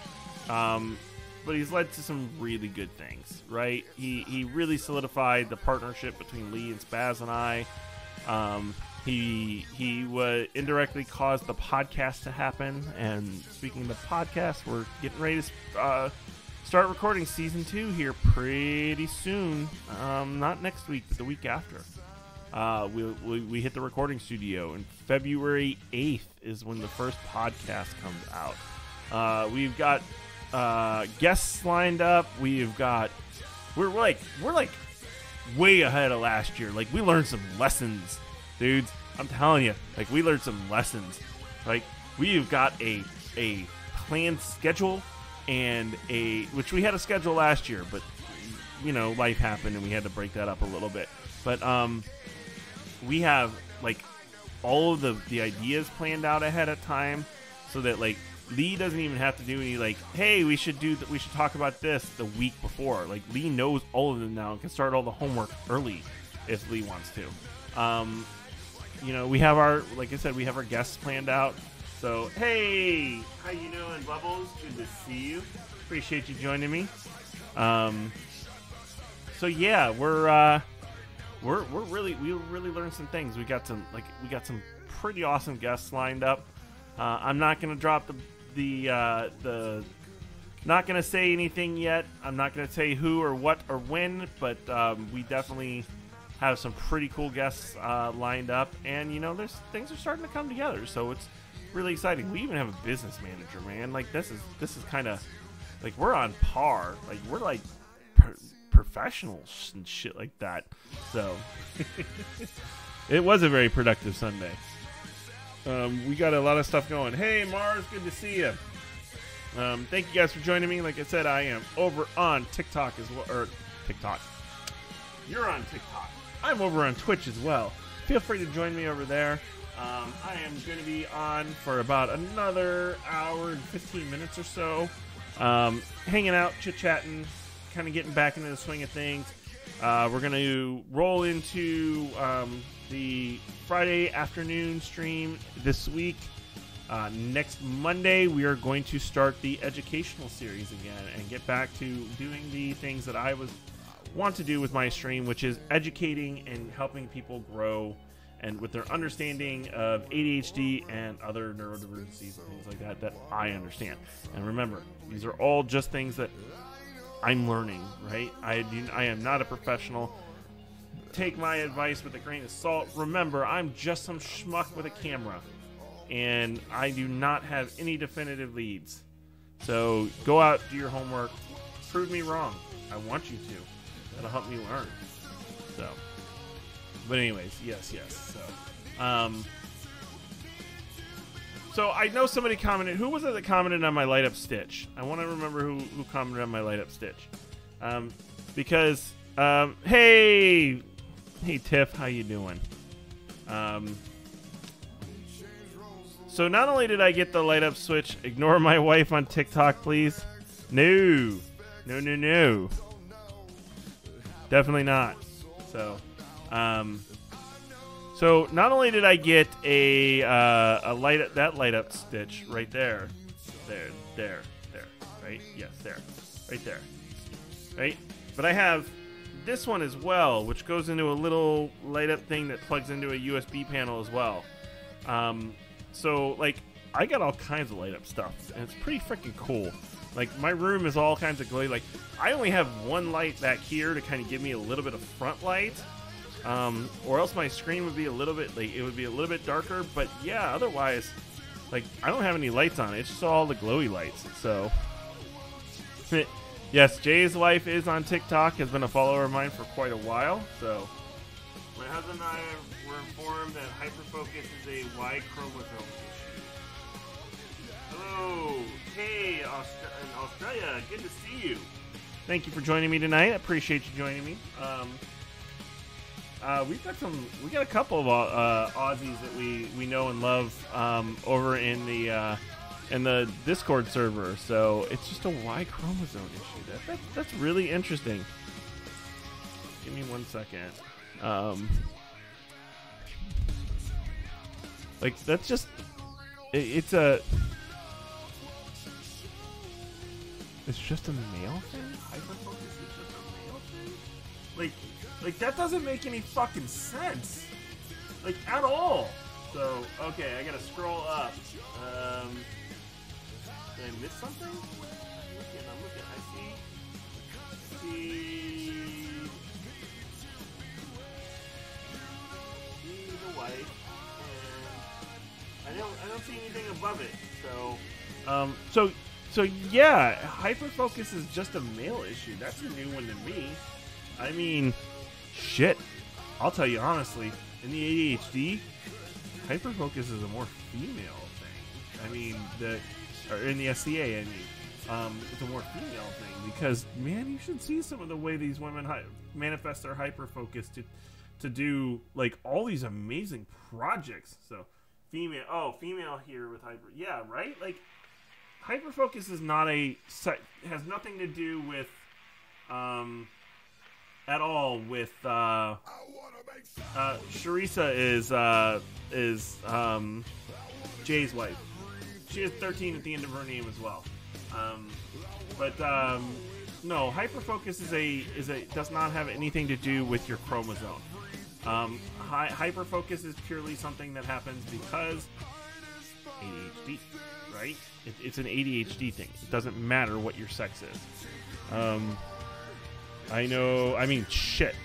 But he's led to some really good things, right? He really solidified the partnership between Lee and Spaz and I. He indirectly caused the podcast to happen. And speaking of the podcast, we're getting ready to start recording season 2 here pretty soon. Not next week, but the week after. We hit the recording studio, and February 8th is when the first podcast comes out. We've got guests lined up. We're like way ahead of last year. Like, we learned some lessons, dudes. I'm telling you, like, we learned some lessons. Like, we've got a planned schedule, and which we had a schedule last year, but you know, life happened and we had to break that up a little bit. But we have like all of the ideas planned out ahead of time, so that like Lee doesn't even have to do any like, hey, we should talk about this the week before. Like, Lee knows all of them now and can start all the homework early if Lee wants to. You know, we have like I said, we have our guests planned out. So, hey, how you doing, Bubbles? Good to see you. Appreciate you joining me. So yeah, we really learned some things. We got some pretty awesome guests lined up. I'm not gonna drop not gonna say anything yet. I'm not gonna say who or what or when, but we definitely have some pretty cool guests lined up, and you know, things are starting to come together. So it's really exciting. We even have a business manager, man. Like, this is kind of like we're on par. Like, we're like professionals and shit like that. So it was a very productive Sunday. We got a lot of stuff going. Hey, Mars, good to see you. Thank you guys for joining me. Like I said, I am over on TikTok as well. Or TikTok. You're on TikTok. I'm over on Twitch as well. Feel free to join me over there. I am going to be on for about another hour and 15 minutes or so. Hanging out, chit-chatting, kind of getting back into the swing of things. We're going to roll into the Friday afternoon stream this week. Next Monday, we are going to start the educational series again and get back to doing the things that I want to do with my stream, which is educating and helping people grow and with their understanding of ADHD and other neurodivergencies and things like that I understand. And remember, these are all just things that I'm learning, right? I am not a professional. Take my advice with a grain of salt. Remember, I'm just some schmuck with a camera, and I do not have any definitive leads. So go out, do your homework, prove me wrong. I want you to. That'll help me learn. So, but anyways, yes. So I know somebody commented. Who was it that commented on my light up stitch? I want to remember who commented on my light up stitch. Because hey Tiff, how you doing? So not only did I get the light up switch, ignore my wife on TikTok, please. No. No. Definitely not. So, so not only did I get a light up stitch right there, right? Yes, there, right there, right. But I have this one as well, which goes into a little light up thing that plugs into a USB panel as well. So like I got all kinds of light up stuff, and it's pretty freaking cool. Like my room is all kinds of glowy. Like I only have one light back here to kind of give me a little bit of front light. Or else my screen would be a little bit, like, it would be a little bit darker, but yeah, otherwise, like, I don't have any lights on it. It's just all the glowy lights, so. Yes, Jay's wife is on TikTok, has been a follower of mine for quite a while, so. My husband and I were informed that hyperfocus is a Y chromosome issue. Hello, hey, in Australia, good to see you. Thank you for joining me tonight. I appreciate you joining me. We got a couple of Aussies that we know and love over in the Discord server. So it's just a Y chromosome issue. That's really interesting. Give me 1 second. Like that's just it's just a male thing. Hyperfocus is just a male thing. Like that doesn't make any fucking sense. Like at all. So okay, I gotta scroll up. Did I miss something? I'm looking. I see the white, and I don't see anything above it. So yeah, hyperfocus is just a male issue. That's a new one to me. I mean, shit. I'll tell you honestly, in the ADHD, hyperfocus is a more female thing. I mean, or in the SCA, I mean, it's a more female thing because, man, you should see some of the way these women manifest their hyperfocus to do like all these amazing projects. So, female here with yeah, right? Like, hyperfocus is not has nothing to do with, at all with Sharisa is Jay's wife. She has 13 at the end of her name as well. No, hyperfocus does not have anything to do with your chromosome. Hyperfocus is purely something that happens because ADHD, right? It's an ADHD thing. It doesn't matter what your sex is. I know. I mean, shit.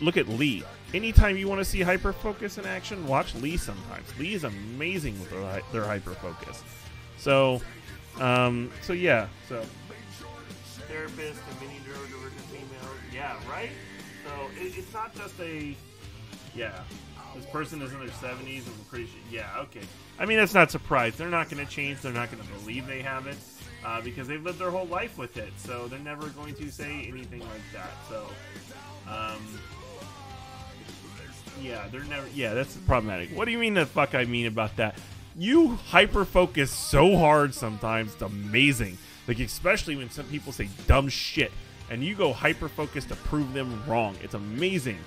Look at Lee. Anytime you want to see hyperfocus in action, watch Lee sometimes. Lee is amazing with their hyperfocus. So yeah. So therapist and many neurodivergent females. Yeah, right. So it's not just this person is in their 70s. I'm pretty sure. Yeah, okay. I mean, that's not surprised. They're not going to change. They're not going to believe they have it. Because they've lived their whole life with it, so they're never going to say anything like that. So, yeah, they're never. Yeah, that's problematic. What do you mean the fuck I mean about that? You hyper-focus so hard sometimes, it's amazing. Like, especially when some people say dumb shit, and you go hyper-focus to prove them wrong. It's amazing.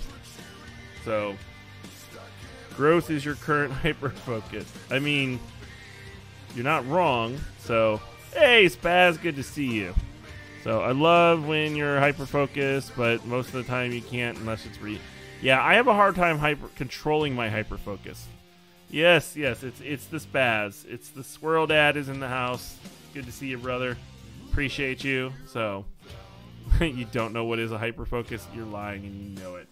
So, growth is your current hyper-focus. I mean, you're not wrong, so... Hey, Spaz, good to see you. So, I love when you're hyper-focused, but most of the time you can't unless it's Yeah, I have a hard time controlling my hyper-focus. Yes, it's the Spaz. It's the Squirrel Dad is in the house. Good to see you, brother. Appreciate you. So, you don't know what is a hyper-focus? You're lying and you know it.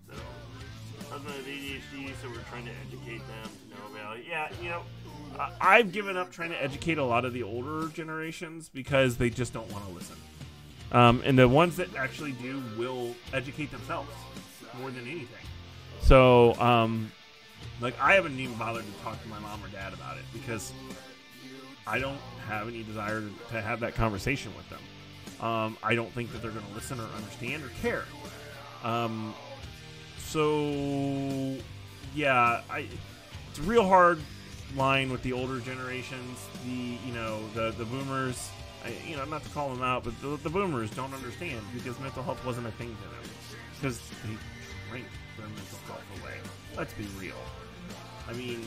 So, husband has ADHD, so we're trying to educate them to know about it. Yeah, you know... I've given up trying to educate a lot of the older generations because they just don't want to listen. And the ones that actually do will educate themselves more than anything. So, like, I haven't even bothered to talk to my mom or dad about it because I don't have any desire to have that conversation with them. I don't think that they're going to listen or understand or care. So, yeah, it's real hard line with the older generations, the boomers. Not to call them out, but the boomers don't understand because mental health wasn't a thing to them because they drank their mental health away. Let's be real. I mean,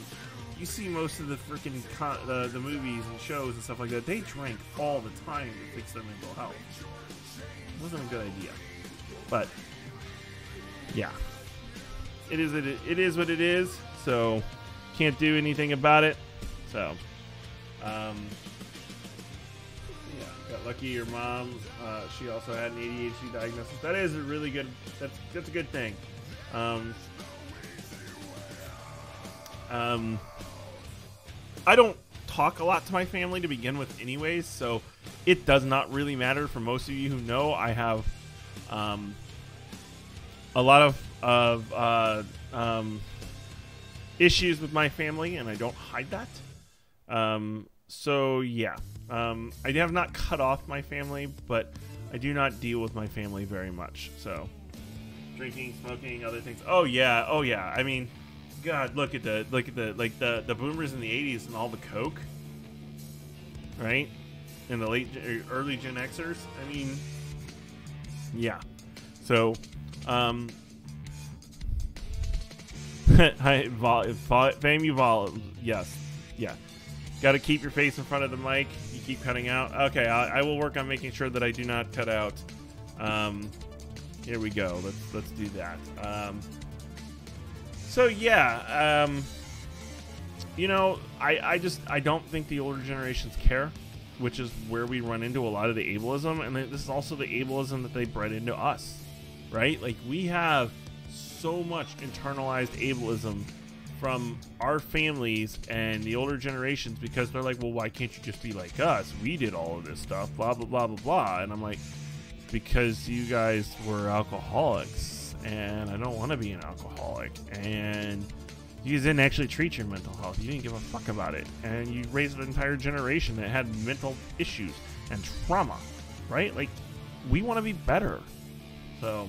you see most of the freaking the movies and shows and stuff like that. They drank all the time to fix their mental health. It wasn't a good idea, but yeah, it is what it is. So can't do anything about it. So got lucky. Your mom, she also had an ADHD diagnosis. That is a really good. That's a good thing. I don't talk a lot to my family to begin with, anyways. So it does not really matter. For most of you who know, I have a lot of issues with my family, and I don't hide that. So yeah. I have not cut off my family, but I do not deal with my family very much. So, drinking, smoking, other things. Oh yeah. I mean, God, look at the boomers in the '80s and all the coke, right? And the early Gen Xers. I mean, yeah. So, yes, yeah. Got to keep your face in front of the mic. You keep cutting out. Okay, I will work on making sure that I do not cut out. Here we go. Let's do that. So yeah, I don't think the older generations care, which is where we run into a lot of the ableism, and this is also the ableism that they bred into us, right? Like, we have so much internalized ableism from our families and the older generations because they're like, well, why can't you just be like us? We did all of this stuff, blah, blah, blah, blah, blah. And I'm like, because you guys were alcoholics, and I don't want to be an alcoholic. And you guys didn't actually treat your mental health. You didn't give a fuck about it. And you raised an entire generation that had mental issues and trauma, right? Like, we want to be better. So,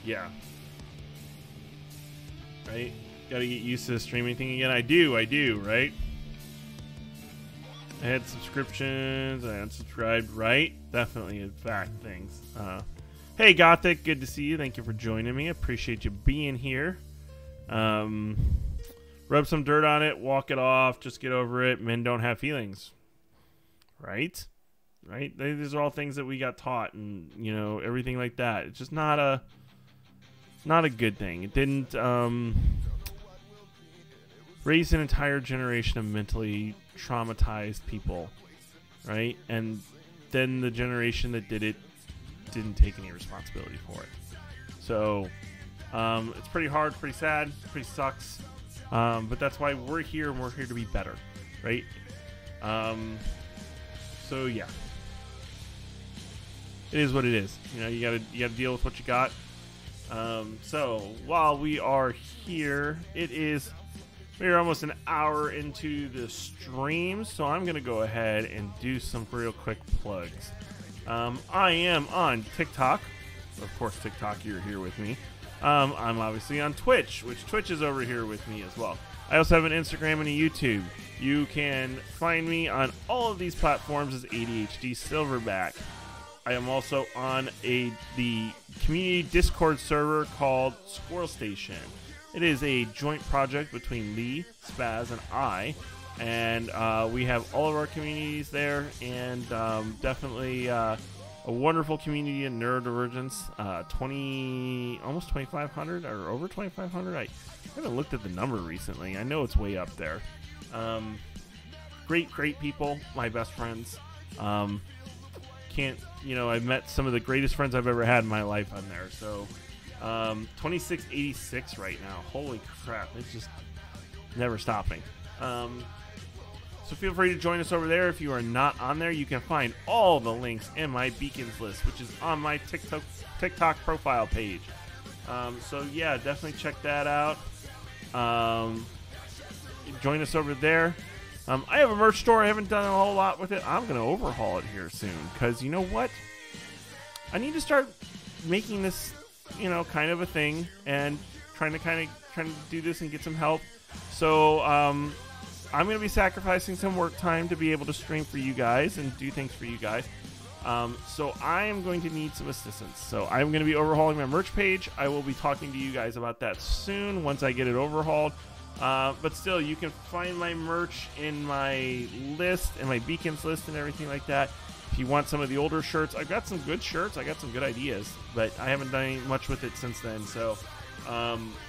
yeah. Right? Gotta get used to the streaming thing again. I do, right? I had subscriptions, I had subscribed, right? Definitely, in fact, things. Hey, Gothic, good to see you. Thank you for joining me. Appreciate you being here. Rub some dirt on it, walk it off, just get over it. Men don't have feelings. Right? Right? These are all things that we got taught, and, everything like that. It's just not a good thing. It didn't, raise an entire generation of mentally traumatized people, right? And then the generation that did it didn't take any responsibility for it. So it's pretty hard, pretty sad, pretty sucks. But that's why we're here, and we're here to be better, right? So yeah, it is what it is. You gotta deal with what you got. So while we are here, we're almost an hour into the stream, so I'm going to go ahead and do some real quick plugs. I am on TikTok. Of course, TikTok, you're here with me. I'm obviously on Twitch, which Twitch is over here with me as well. I also have an Instagram and a YouTube. You can find me on all of these platforms as ADHD Silverback. I am also on the community Discord server called Squirrel Station. It is a joint project between Lee, Spaz, and I, and we have all of our communities there, and definitely a wonderful community in neurodivergence. Almost 2,500 or over 2,500. I haven't looked at the number recently. I know it's way up there. Great people, my best friends. I've met some of the greatest friends I've ever had in my life on there. So 2686 right now. Holy crap, it's just never stopping. So feel free to join us over there. If you are not on there, you can find all the links in my beacons list, which is on my TikTok profile page. So yeah, definitely check that out. Join us over there. I have a merch store. I haven't done a whole lot with it. I'm going to overhaul it here soon, because you know what? I need to start making this, kind of a thing, and trying to do this and get some help. So I'm going to be sacrificing some work time to be able to stream for you guys and do things for you guys. So I am going to need some assistance. So I'm going to be overhauling my merch page. I will be talking to you guys about that soon once I get it overhauled. But still, you can find my merch in my list and my beacons list and everything like that. If you want some of the older shirts, I've got some good shirts. I got some good ideas, but I haven't done much with it since then. So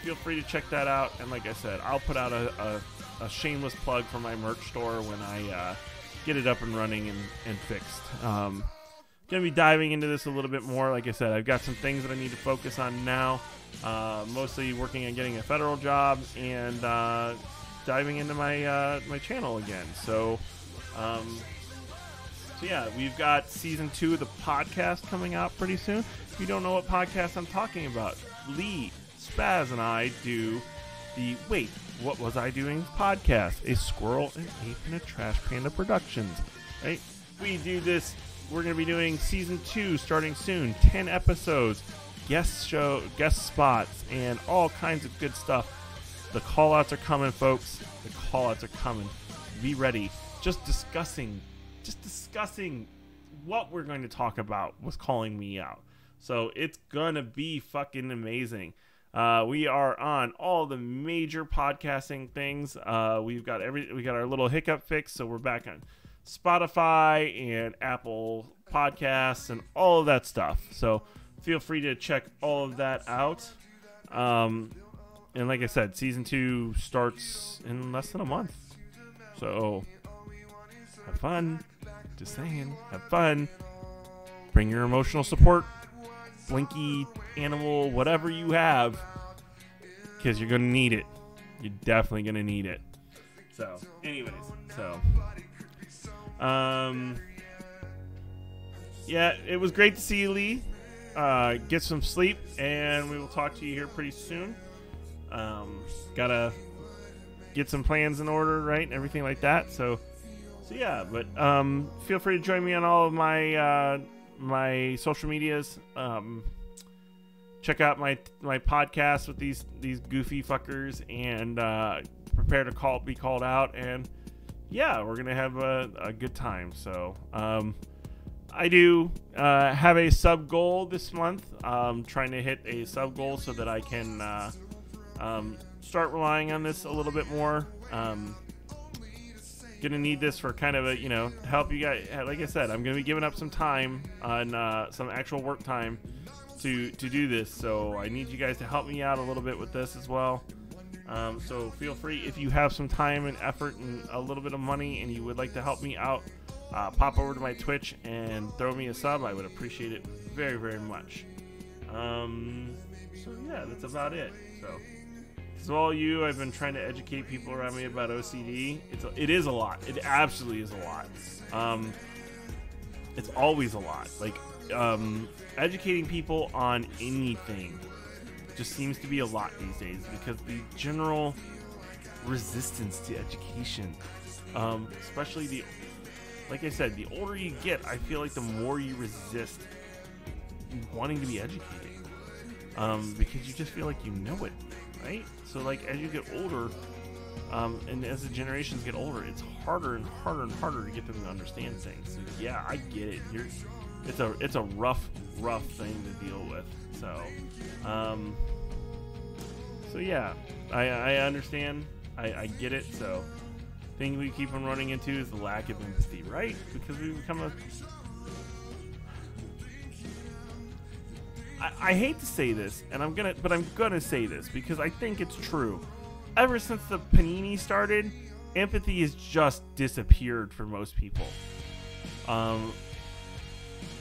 feel free to check that out. And like I said, I'll put out a shameless plug for my merch store when I get it up and running and fixed. Going to be diving into this a little bit more. Like I said, I've got some things that I need to focus on now. Mostly working on getting a federal job and diving into my my channel again. So yeah, we've got season 2 of the podcast coming out pretty soon. If you don't know what podcast I'm talking about, Lee, Spaz, and I do the Wait, What Was I Doing podcast, a Squirrel, an Ape, and a Trash Panda Productions. Right? We do this. We're going to be doing season 2 starting soon. 10 episodes, guest spots, and all kinds of good stuff. The call-outs are coming, folks. The call-outs are coming. Be ready. Just discussing what we're going to talk about was calling me out. So it's going to be fucking amazing. We are on all the major podcasting things. We got our little hiccup fix, so we're back on Spotify and Apple Podcasts and all of that stuff. So feel free to check all of that out. And like I said, season 2 starts in less than a month. So have fun. Just saying, have fun. Bring your emotional support, blinky, animal, whatever you have, because you're going to need it. You're definitely going to need it. So, anyways, yeah, it was great to see you, Lee. Get some sleep, and we will talk to you here pretty soon. Gotta get some plans in order, right, and everything like that. So yeah, but feel free to join me on all of my my social medias. Check out my podcast with these goofy fuckers, and prepare to be called out. And yeah, we're gonna have a good time. So I do have a sub goal this month. Trying to hit a sub goal so that I can start relying on this a little bit more. Gonna need this for kind of a, help you guys. Like I said, I'm gonna be giving up some time on some actual work time to do this, so I need you guys to help me out a little bit with this as well. So feel free, if you have some time and effort and a little bit of money and you would like to help me out, pop over to my Twitch and throw me a sub. I would appreciate it very, very much. So yeah, that's about it. So all you, I've been trying to educate people around me about OCD. It is a lot. It absolutely is a lot. It's always a lot. Like, educating people on anything just seems to be a lot these days, because the general resistance to education, especially like I said, the older you get, I feel like the more you resist wanting to be educated, because you just feel like you know it. Right? So like as you get older, and as the generations get older, it's harder and harder and harder to get them to understand things. So yeah, I get it. It's a rough thing to deal with. So yeah, I understand. I get it. So thing we keep on running into is the lack of empathy, right? Because we become I hate to say this, but I'm gonna say this because I think it's true. Ever since the panini started, empathy has just disappeared for most people. And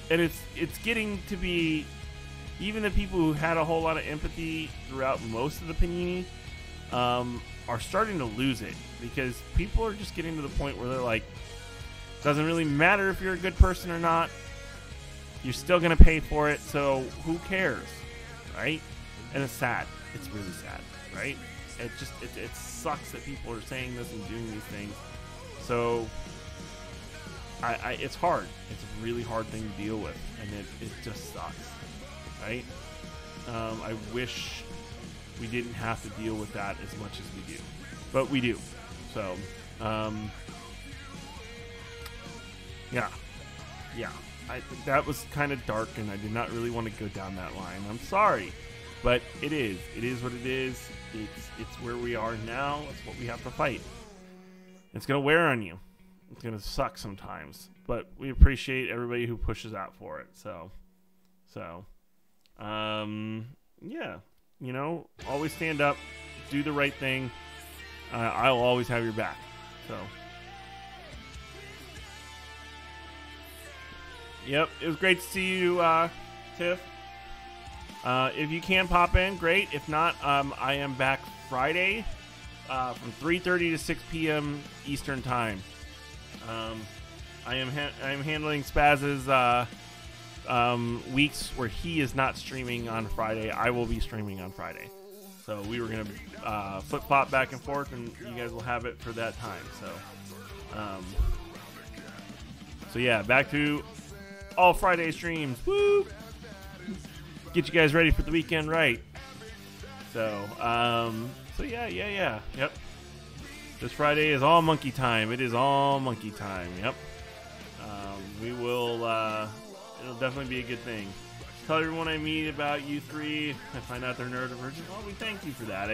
it's getting to be, even the people who had a whole lot of empathy throughout most of the panini, are starting to lose it, because people are just getting to the point where they're like, doesn't really matter if you're a good person or not. You're still going to pay for it, so who cares, right? And it's sad. It's really sad, right? It sucks that people are saying this and doing these things. So, it's hard. It's a really hard thing to deal with, and it just sucks, right? I wish we didn't have to deal with that as much as we do, but we do. So, Yeah. That was kind of dark, and I did not really want to go down that line. I'm sorry, but it is what it is. It's where we are now. It's what we have to fight. It's gonna wear on you. It's gonna suck sometimes, but we appreciate everybody who pushes out for it. So, yeah, always stand up, do the right thing. I'll always have your back. So, yep, it was great to see you, Tiff. If you can pop in, great. If not, I am back Friday from 3:30 to 6 p.m. Eastern Time. I am handling Spaz's weeks where he is not streaming on Friday. I will be streaming on Friday. So we were going to flip-flop back and forth, and you guys will have it for that time. So yeah, back to all Friday streams. Woo! Get you guys ready for the weekend, right? So yeah. Yep. This Friday is all monkey time. It is all monkey time. Yep. We will. It'll definitely be a good thing. Tell everyone I meet about you three. I find out they're neurodivergent. Well, we thank you for that.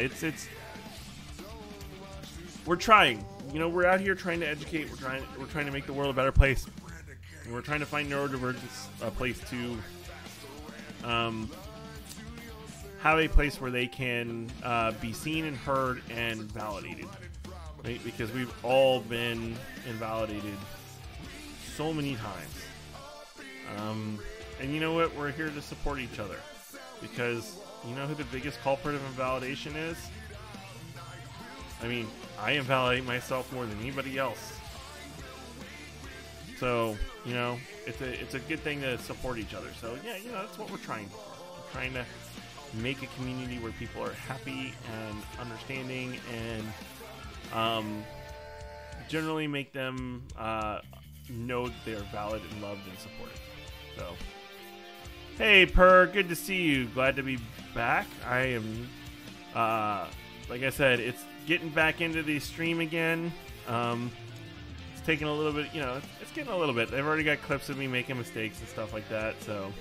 We're trying. We're out here trying to educate. We're trying to make the world a better place. And we're trying to find neurodivergence a place to have a place where they can be seen and heard and validated, right? Because we've all been invalidated so many times. And you know what? We're here to support each other. Because you know who the biggest culprit of invalidation is? I mean, I invalidate myself more than anybody else. So, it's a good thing to support each other. So, yeah, that's what we're trying for. We're trying to make a community where people are happy and understanding and generally make them know that they're valid and loved and supported. So, hey, Per, good to see you. Glad to be back. I am, like I said, it's getting back into the stream again. It's taking a little bit, it's getting a little bit. They've already got clips of me making mistakes and stuff like that, so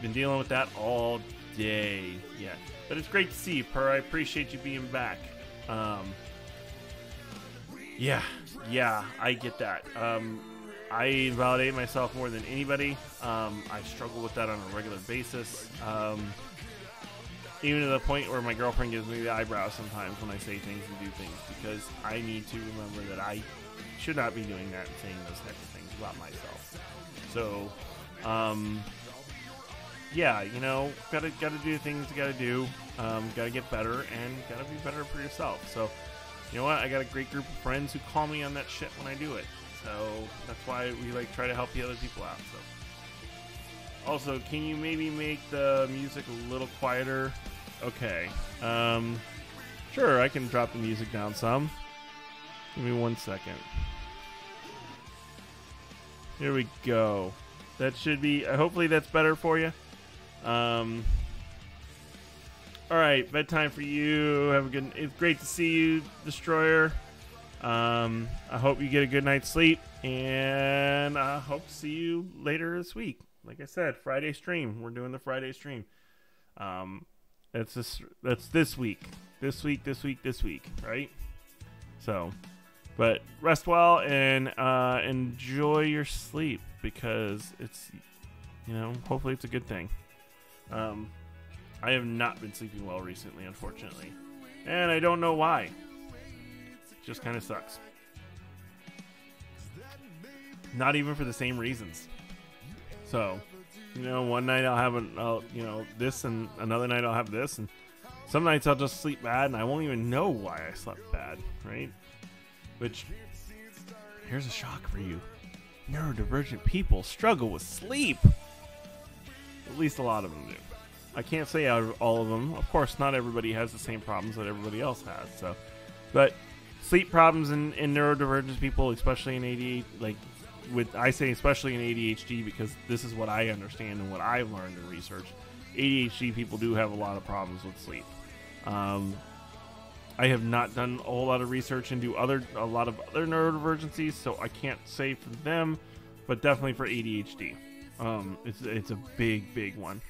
been dealing with that all day. Yeah, but it's great to see you, Per. I appreciate you being back. Yeah, I get that. I invalidate myself more than anybody. I struggle with that on a regular basis. Even to the point where my girlfriend gives me the eyebrows sometimes when I say things and do things, because I need to remember that I should not be doing that and saying those types of things about myself. So, yeah, gotta do things you gotta do. Gotta get better and gotta be better for yourself. So, you know what? I got a great group of friends who call me on that shit when I do it. So that's why we try to help the other people out. So, also, can you maybe make the music a little quieter? Okay. Sure, I can drop the music down some. Give me 1 second. Here we go. That should be. Hopefully, that's better for you. All right, bedtime for you. Have a good. It's great to see you, Destroyer. I hope you get a good night's sleep, and I hope to see you later this week. Like I said, Friday stream. We're doing the Friday stream. That's this week. This week, right? So, but rest well and enjoy your sleep, because it's, hopefully it's a good thing. I have not been sleeping well recently, unfortunately, and I don't know why. It just kind of sucks. Not even for the same reasons. So, one night I'll have this, and another night I'll have this, and some nights I'll just sleep bad, and I won't even know why I slept bad, right? Which, here's a shock for you. Neurodivergent people struggle with sleep. At least a lot of them do. I can't say out of all of them. Of course, not everybody has the same problems that everybody else has. So, but sleep problems in neurodivergent people, especially in ADHD, I say especially in ADHD, because this is what I understand and what I've learned in research. ADHD people do have a lot of problems with sleep. I have not done a whole lot of research into a lot of other neurodivergencies, so I can't say for them, but definitely for ADHD. It's a big one.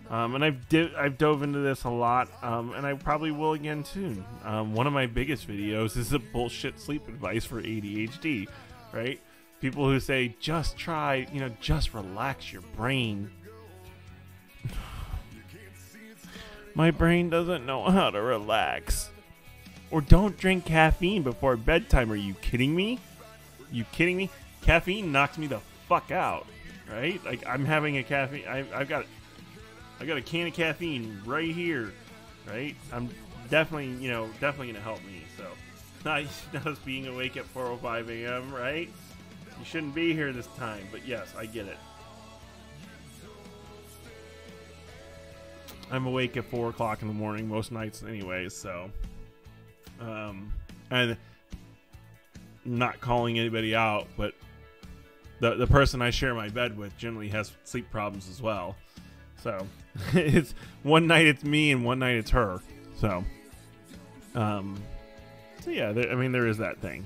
And I've dove into this a lot, and I probably will again soon. One of my biggest videos is a bullshit sleep advice for ADHD, right? People who say, just try, just relax your brain. My brain doesn't know how to relax. Or don't drink caffeine before bedtime. Are you kidding me? Caffeine knocks me the fuck out, right? Like, I'm having a caffeine. I got a can of caffeine right here, right? I'm definitely gonna help me. So, not us being awake at 4:05 a.m., right? You shouldn't be here this time, but yes, I get it. I'm awake at 4 o'clock in the morning most nights, anyways. So, and not calling anybody out, but the person I share my bed with generally has sleep problems as well. So it's one night it's me and one night it's her. So yeah, there is that thing.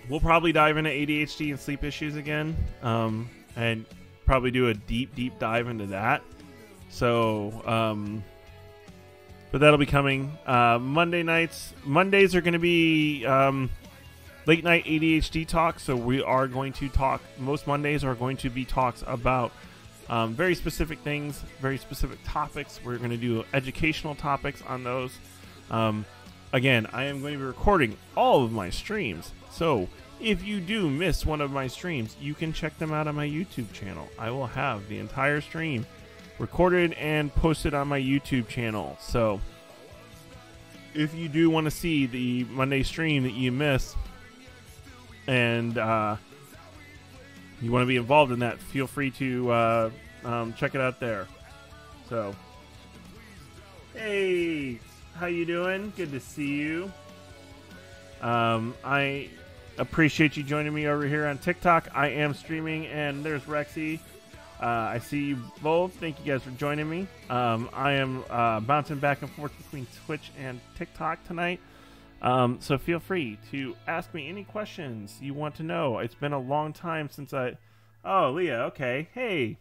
We'll probably dive into ADHD and sleep issues again, and probably do a deep dive into that. So, but that'll be coming. Monday nights. Mondays are going to be late night ADHD talk. So we are going to talk. Most Mondays are going to be talks about very specific things, very specific topics. We're going to do educational topics on those. Again, I am going to be recording all of my streams. So if you do miss one of my streams, you can check them out on my YouTube channel. I will have the entire stream recorded and posted on my YouTube channel. So if you do want to see the Monday stream that you missed and you want to be involved in that, feel free to check it out there. So, hey, how you doing? Good to see you. I appreciate you joining me over here on TikTok. I am streaming, and there's Rexy. I see you both. Thank you guys for joining me. I am bouncing back and forth between Twitch and TikTok tonight. So feel free to ask me any questions you want to know. It's been a long time since Oh, Leah, okay. Hey.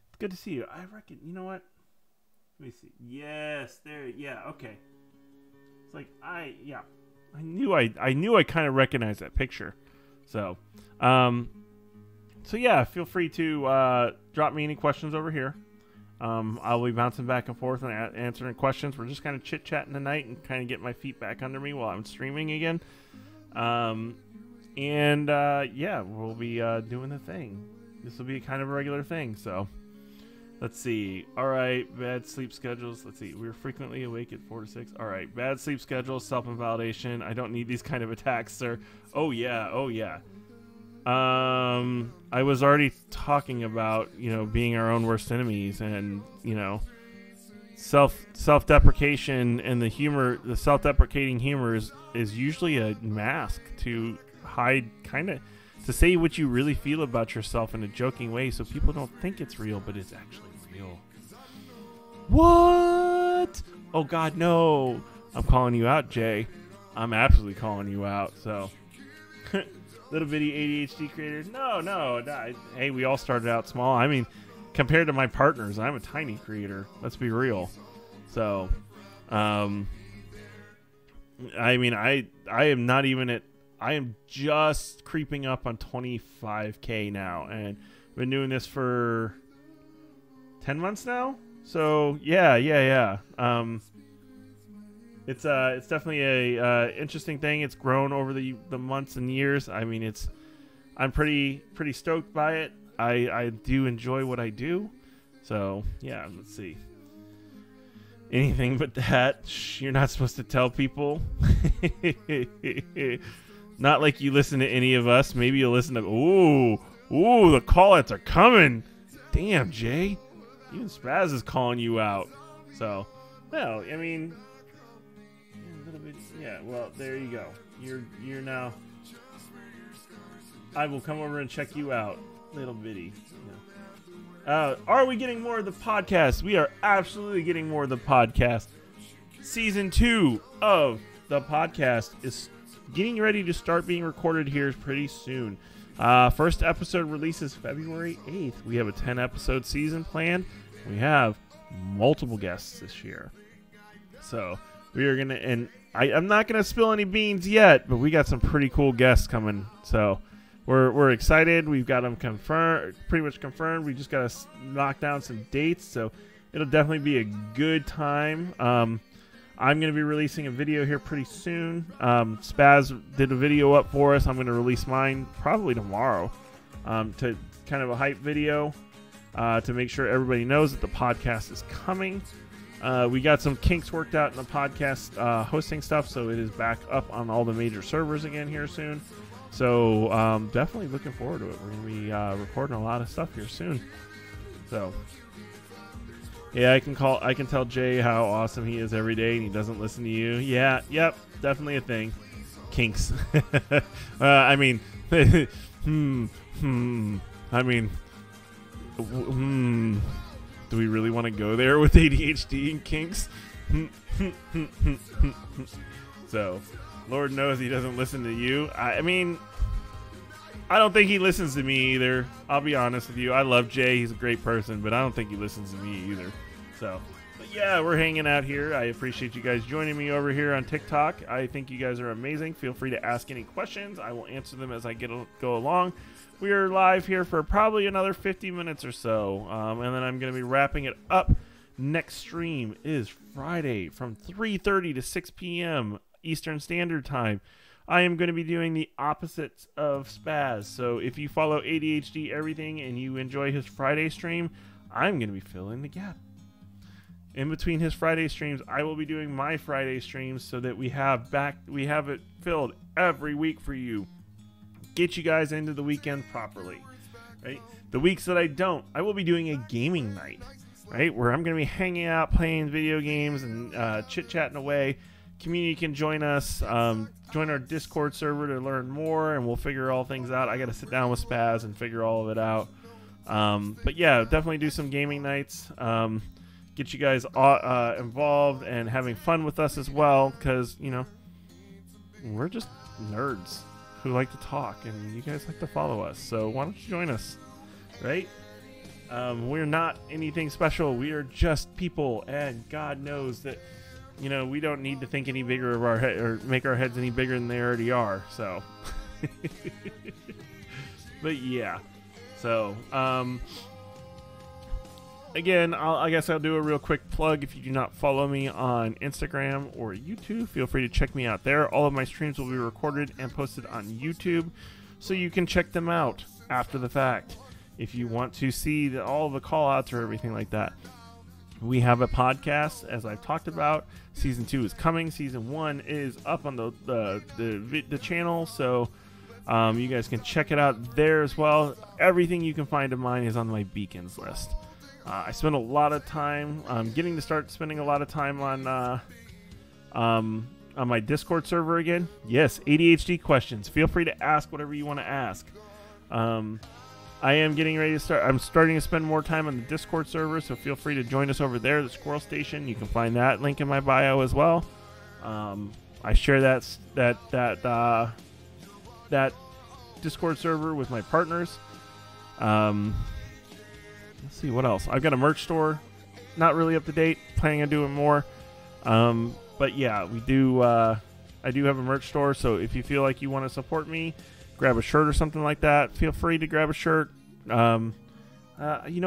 It's good to see you. I reckon, you know what? Let me see. Yes, there. Yeah, okay. It's like, I knew I kind of recognized that picture. So, so yeah, feel free to drop me any questions over here. I'll be bouncing back and forth and answering questions. We're just kind of chit-chatting tonight and kind of getting my feet back under me while I'm streaming again. Yeah, we'll be doing the thing. This will be kind of a regular thing, so let's see. All right, bad sleep schedules. Let's see. We're frequently awake at 4 to 6. All right, bad sleep schedules, self-invalidation. I don't need these kind of attacks, sir. Oh, yeah. I was already talking about, being our own worst enemies and, self-deprecation and the self-deprecating humor is usually a mask to hide, to say what you really feel about yourself in a joking way so people don't think it's real, but it's actually real. What? Oh, God, no. I'm calling you out, Jay. I'm absolutely calling you out, so... Little bitty ADHD creators. No. Hey, we all started out small. I mean, compared to my partners, I'm a tiny creator. Let's be real. So, I mean, I am not even at... I am just creeping up on 25K now, and I've been doing this for 10 months now. So yeah. It's definitely a interesting thing. It's grown over the months and years. I mean, I'm pretty stoked by it. I do enjoy what I do. So yeah, let's see. Anything but that. Shh, you're not supposed to tell people. Not like you listen to any of us. Maybe you'll listen to... Ooh, the call-outs are coming. Damn, Jay. Even Spaz is calling you out. So, well, I mean... A little bit... Yeah, well, there you go. You're now... I will come over and check you out. Little bitty. Are we getting more of the podcast? We are absolutely getting more of the podcast. Season 2 of the podcast is getting ready to start being recorded here pretty soon. First episode releases February 8th. We have a 10-episode season planned. We have multiple guests this year. So we are going to, and I'm not going to spill any beans yet, but we got some pretty cool guests coming. So we're excited. We've got them pretty much confirmed. We just got to knock down some dates. So it'll definitely be a good time. I'm going to be releasing a video here pretty soon. Spaz did a video up for us. I'm going to release mine probably tomorrow to kind of a hype video to make sure everybody knows that the podcast is coming. We got some kinks worked out in the podcast hosting stuff, so it is back up on all the major servers again here soon. So definitely looking forward to it. We're going to be recording a lot of stuff here soon. So yeah, I can tell Jay how awesome he is every day, and he doesn't listen to you. Yeah, yep, definitely a thing. Kinks. I mean, do we really want to go there with ADHD and kinks? So, Lord knows he doesn't listen to you. I mean, I don't think he listens to me either. I'll be honest with you. I love Jay. He's a great person, but I don't think he listens to me either. So, but yeah, we're hanging out here. I appreciate you guys joining me over here on TikTok. I think you guys are amazing. Feel free to ask any questions. I will answer them as I go along. We are live here for probably another 50 minutes or so, and then I'm going to be wrapping it up. Next stream is Friday from 3:30 to 6 p.m. Eastern Standard Time. I am going to be doing the opposites of Spaz. So if you follow ADHD Everything and you enjoy his Friday stream, I'm going to be filling the gap. In between his Friday streams, I will be doing my Friday streams so that we have it filled every week for you. Get you guys into the weekend properly, right? The weeks that I don't, I will be doing a gaming night, right? Where I'm going to be hanging out, playing video games and chit-chatting away. Community can join us, join our Discord server to learn more, and we'll figure all things out. I got to sit down with Spaz and figure all of it out. But yeah, definitely do some gaming nights. Get you guys involved and having fun with us as well, because, you know, we're just nerds who like to talk, and you guys like to follow us. So why don't you join us, right? We're not anything special. We are just people, and God knows that, you know, we don't need to think any bigger of our head or make our heads any bigger than they already are. So, but yeah. So, again, I guess I'll do a real quick plug. If you do not follow me on Instagram or YouTube, feel free to check me out there. All of my streams will be recorded and posted on YouTube, so you can check them out after the fact if you want to see all the call-outs or everything like that. We have a podcast, as I've talked about. Season 2 is coming. Season 1 is up on the channel, so you guys can check it out there as well. Everything you can find of mine is on my beacons list. I spend a lot of time. I'm getting to start spending a lot of time on my Discord server again. Yes, ADHD questions. Feel free to ask whatever you want to ask. I am getting ready to start. I'm starting to spend more time on the Discord server, so feel free to join us over there, the Squirrel Station. You can find that link in my bio as well. I share that Discord server with my partners. Let's see what else. I've got a merch store, not really up to date. Planning on doing more, but yeah, we do. I do have a merch store, so if you feel like you want to support me, grab a shirt or something like that, feel free to grab a shirt. You know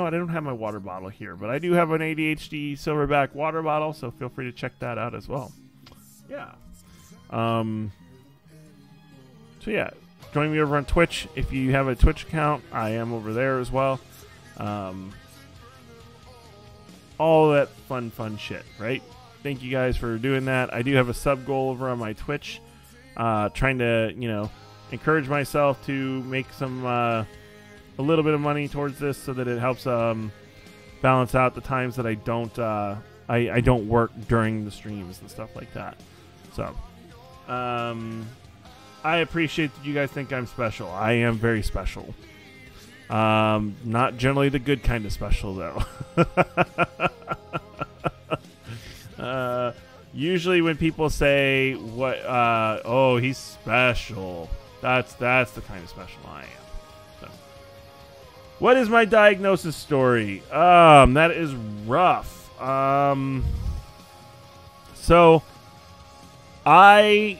what? I don't have my water bottle here, but I do have an ADHD Silverback water bottle, so feel free to check that out as well. Yeah. So yeah, join me over on Twitch if you have a Twitch account. I am over there as well. All that fun shit, right? Thank you guys for doing that. I do have a sub goal over on my Twitch, trying to, you know, encourage myself to make some a little bit of money towards this so that it helps balance out the times that I don't work during the streams and stuff like that. So I appreciate that you guys think I'm special. I am very special. Not generally the good kind of special, though. Usually when people say, oh, he's special, that's the kind of special I am. So. What is my diagnosis story? That is rough. So my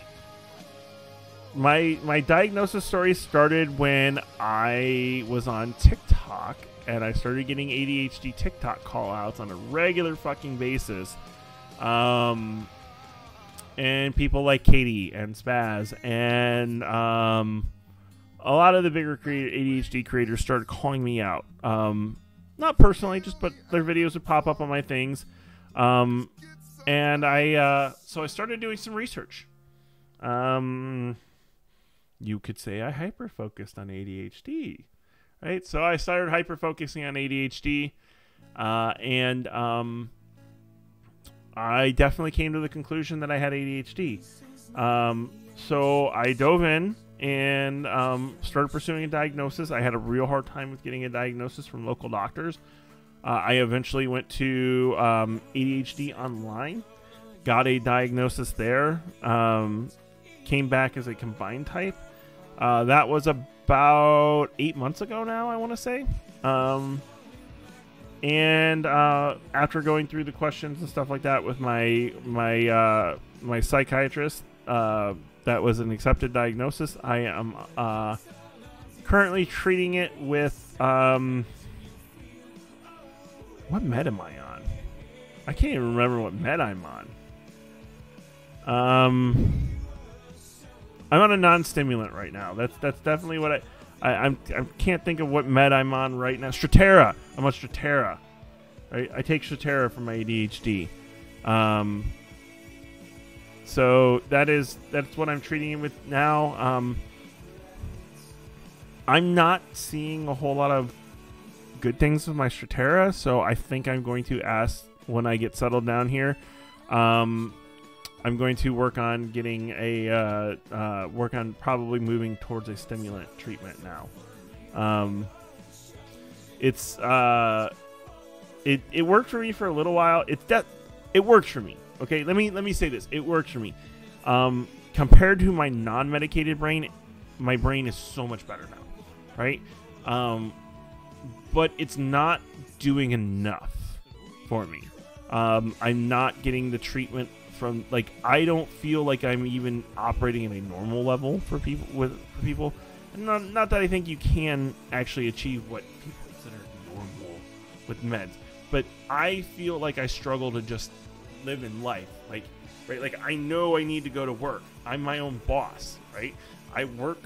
diagnosis story started when I was on TikTok and I started getting ADHD TikTok call outs on a regular fucking basis. And people like Katie and Spaz and a lot of the bigger ADHD creators started calling me out. Not personally, but their videos would pop up on my things. And so I started doing some research. You could say I hyper-focused on ADHD, right? So I started hyper-focusing on ADHD, and I definitely came to the conclusion that I had ADHD. So I dove in and started pursuing a diagnosis. I had a real hard time with getting a diagnosis from local doctors. I eventually went to ADHD Online, got a diagnosis there, came back as a combined type. That was about 8 months ago now, I want to say. And after going through the questions and stuff like that with my psychiatrist, that was an accepted diagnosis. I am currently treating it with what med am I on? I can't even remember what med I'm on. I'm on a non-stimulant right now. That's definitely what I can't think of what med I'm on right now. Strattera. I'm on Strattera. Right? I take Strattera for my ADHD. So that's what I'm treating it with now. I'm not seeing a whole lot of good things with my Strattera, so I think I'm going to ask when I get settled down here. I'm going to work on getting work on probably moving towards a stimulant treatment now. It worked for me for a little while. It worked for me. Okay, let me say this. It works for me. Compared to my non-medicated brain, my brain is so much better now, right? But it's not doing enough for me. I'm not getting the treatment from, like, I don't feel like I'm even operating at a normal level for people. And not that I think you can actually achieve what people consider normal with meds, but I feel like I struggle to just live in life, like, right? Like, I know I need to go to work. I'm my own boss, right? I work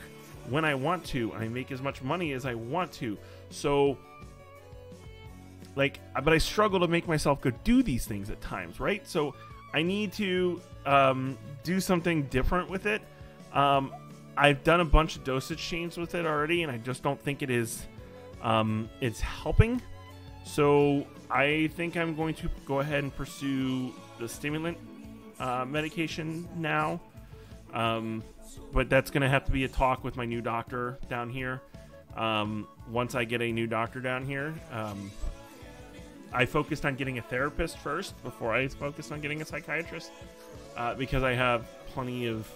when I want to. I make as much money as I want to. So, like, but I struggle to make myself go do these things at times, right? So I need to do something different with it. I've done a bunch of dosage changes with it already, and I just don't think it is it's helping. So I think I'm going to go ahead and pursue the stimulant medication now. But that's going to have to be a talk with my new doctor down here. Once I get a new doctor down here, I focused on getting a therapist first before I focused on getting a psychiatrist, because I have plenty of,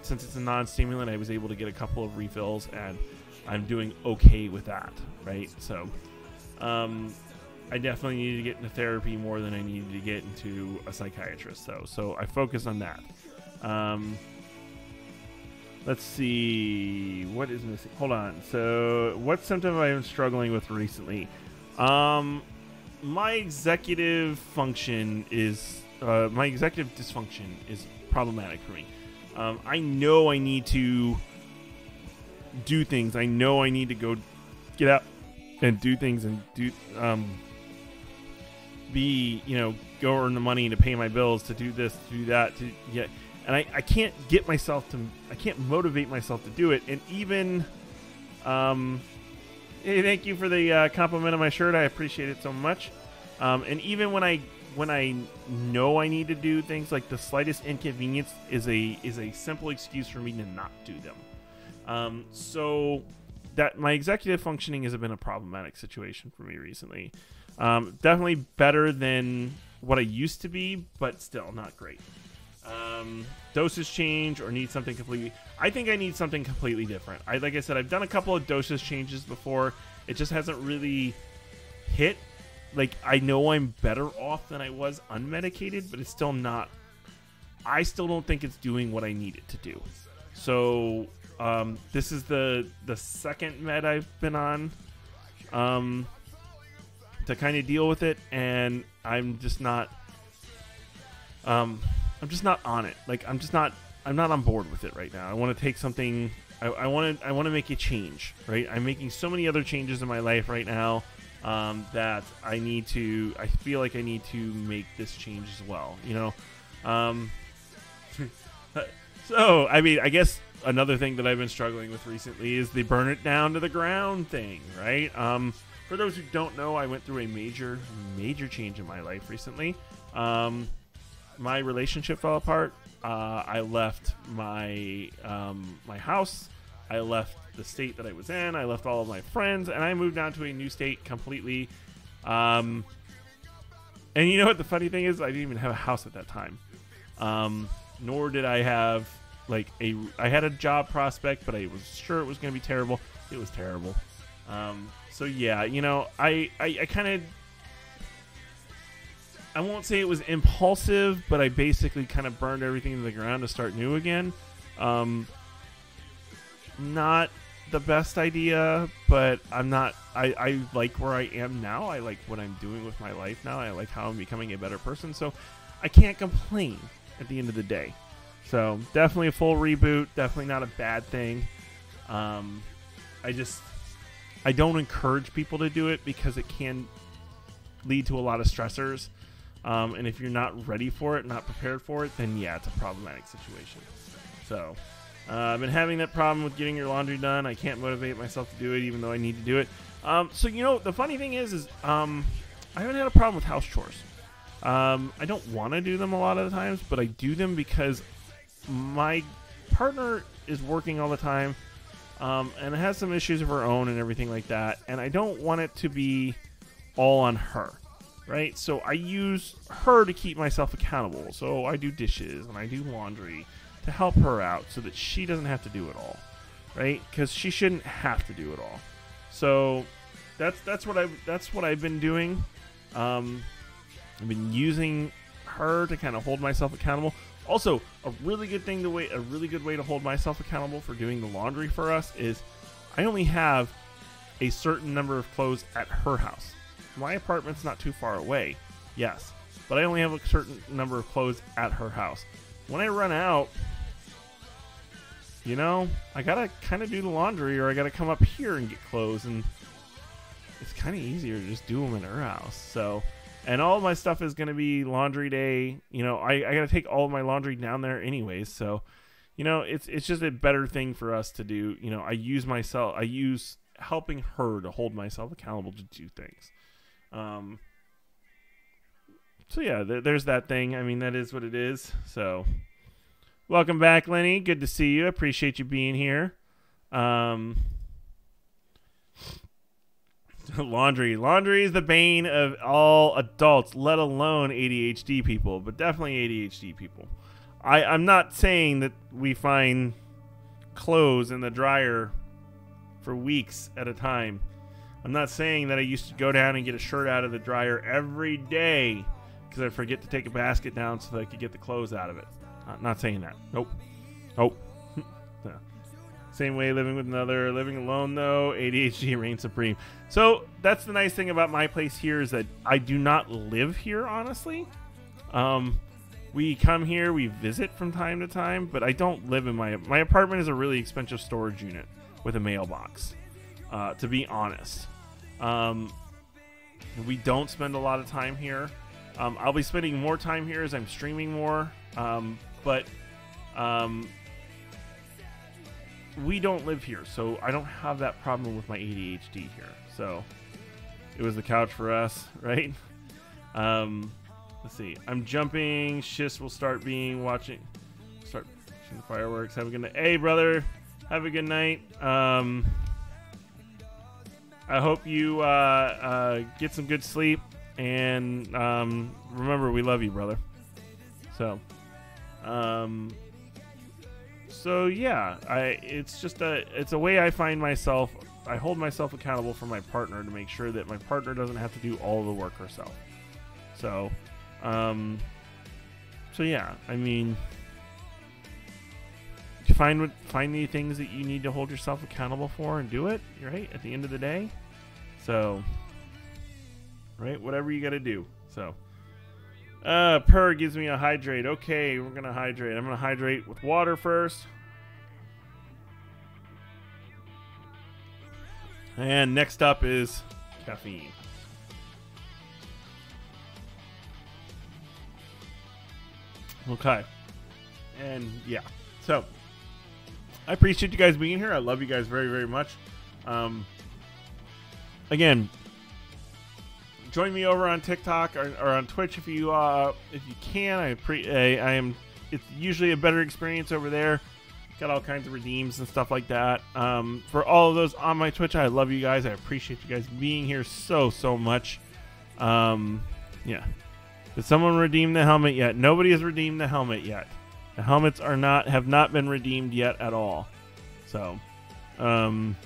since it's a non-stimulant, I was able to get a couple of refills, and I'm doing okay with that, right? So I definitely needed to get into therapy more than I needed to get into a psychiatrist, though. So I focused on that. Let's see. What is missing? Hold on. So what symptom have I been struggling with recently? My executive function is... my executive dysfunction is problematic for me. I know I need to do things. I know I need to go get out and do things and do... go earn the money to pay my bills, to do this, to do that, to get... And I can't get myself to... I can't motivate myself to do it. And even... hey, thank you for the compliment on my shirt. I appreciate it so much. And even when I know I need to do things, like the slightest inconvenience is a simple excuse for me to not do them. So that my executive functioning has been a problematic situation for me recently. Definitely better than what I used to be, but still not great. Dosage change or need something completely. I think I need something completely different. Like I said, I've done a couple of dosage changes before. It just hasn't really hit. Like, I know I'm better off than I was unmedicated, but it's still not. I still don't think it's doing what I need it to do. So this is the second med I've been on to kind of deal with it, and I'm just not on it. Like, I'm not on board with it right now. I want to take something. I want to make a change, right? I'm making so many other changes in my life right now that I feel like I need to make this change as well, you know? So, I mean, I guess another thing that I've been struggling with recently is the burn it down to the ground thing, right? For those who don't know, I went through a major change in my life recently. My relationship fell apart. I left my house. I left the state that I was in. I left all of my friends, and I moved down to a new state completely. And you know what the funny thing is? I didn't even have a house at that time. Nor did I have I had a job prospect, but I was sure it was going to be terrible. It was terrible. So yeah, you know, I kind of, I won't say it was impulsive, but I basically kind of burned everything to the ground to start new again. Not the best idea, but I like where I am now. I like what I'm doing with my life now. I like how I'm becoming a better person. So I can't complain at the end of the day. So definitely a full reboot. Definitely not a bad thing. I don't encourage people to do it because it can lead to a lot of stressors. And if you're not ready for it, not prepared for it, then yeah, it's a problematic situation. So I've been having that problem with getting your laundry done. I can't motivate myself to do it, even though I need to do it. So, you know, the funny thing is I haven't had a problem with house chores. I don't want to do them a lot of the times, but I do them because my partner is working all the time and has some issues of her own and everything like that. And I don't want it to be all on her. Right? So I use her to keep myself accountable. So I do dishes and I do laundry to help her out so that she doesn't have to do it all. Right? Because she shouldn't have to do it all. So that's what I've been doing. I've been using her to kind of hold myself accountable. Also, a really good way to hold myself accountable for doing the laundry for us is I only have a certain number of clothes at her house. My apartment's not too far away, yes, but I only have a certain number of clothes at her house. When I run out, you know, I gotta kind of do the laundry, or I gotta come up here and get clothes, and it's kind of easier to just do them at her house. So, and all of my stuff is gonna be laundry day. You know, I gotta take all of my laundry down there anyways. So, you know, it's just a better thing for us to do. You know, I use helping her to hold myself accountable to do things. So yeah, there's that thing. I mean, that is what it is. So welcome back, Lenny. Good to see you. I appreciate you being here. Laundry is the bane of all adults, let alone ADHD people, but definitely ADHD people. I'm not saying that we find clothes in the dryer for weeks at a time. I'm not saying that I used to go down and get a shirt out of the dryer every day because I'd forget to take a basket down so that I could get the clothes out of it. Not saying that. Nope. No. Same way living with another. Living alone, though, ADHD reigns supreme. So that's the nice thing about my place here is that I do not live here, honestly. We come here, we visit from time to time, but I don't live in my apartment is a really expensive storage unit with a mailbox, to be honest. We don't spend a lot of time here. I'll be spending more time here as I'm streaming more, but we don't live here, so I don't have that problem with my ADHD here. So it was the couch for us, right? Let's see. I'm jumping. Shis will start watching the fireworks. Have a good night. Hey, brother. Have a good night. I hope you get some good sleep, and remember, we love you, brother. So, yeah, it's a way I find myself. I hold myself accountable for my partner to make sure that my partner doesn't have to do all the work herself. So, yeah, I mean, find the things that you need to hold yourself accountable for and do it, right, at the end of the day. So, right, whatever you got to do. So, Per gives me a hydrate. Okay, we're going to hydrate. I'm going to hydrate with water first. And next up is caffeine. Okay. And yeah. So, I appreciate you guys being here. I love you guys very, very much. Again, join me over on TikTok or on Twitch if you can. It's usually a better experience over there. Got all kinds of redeems and stuff like that. For all of those on my Twitch, I love you guys. I appreciate you guys being here so much. Yeah. Did someone redeem the helmet yet? Nobody has redeemed the helmet yet. The helmets have not been redeemed yet at all. So, and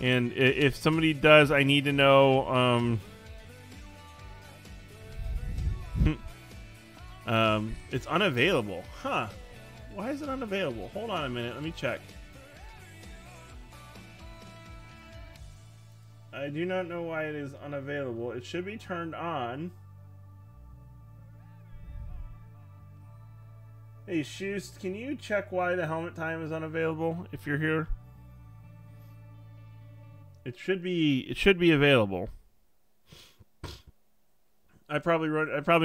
if somebody does, I need to know. It's unavailable. Huh. Why is it unavailable? Hold on a minute. Let me check. I do not know why it is unavailable. It should be turned on. Hey, Shoes, can you check why the helmet time is unavailable if you're here? It should be available. I probably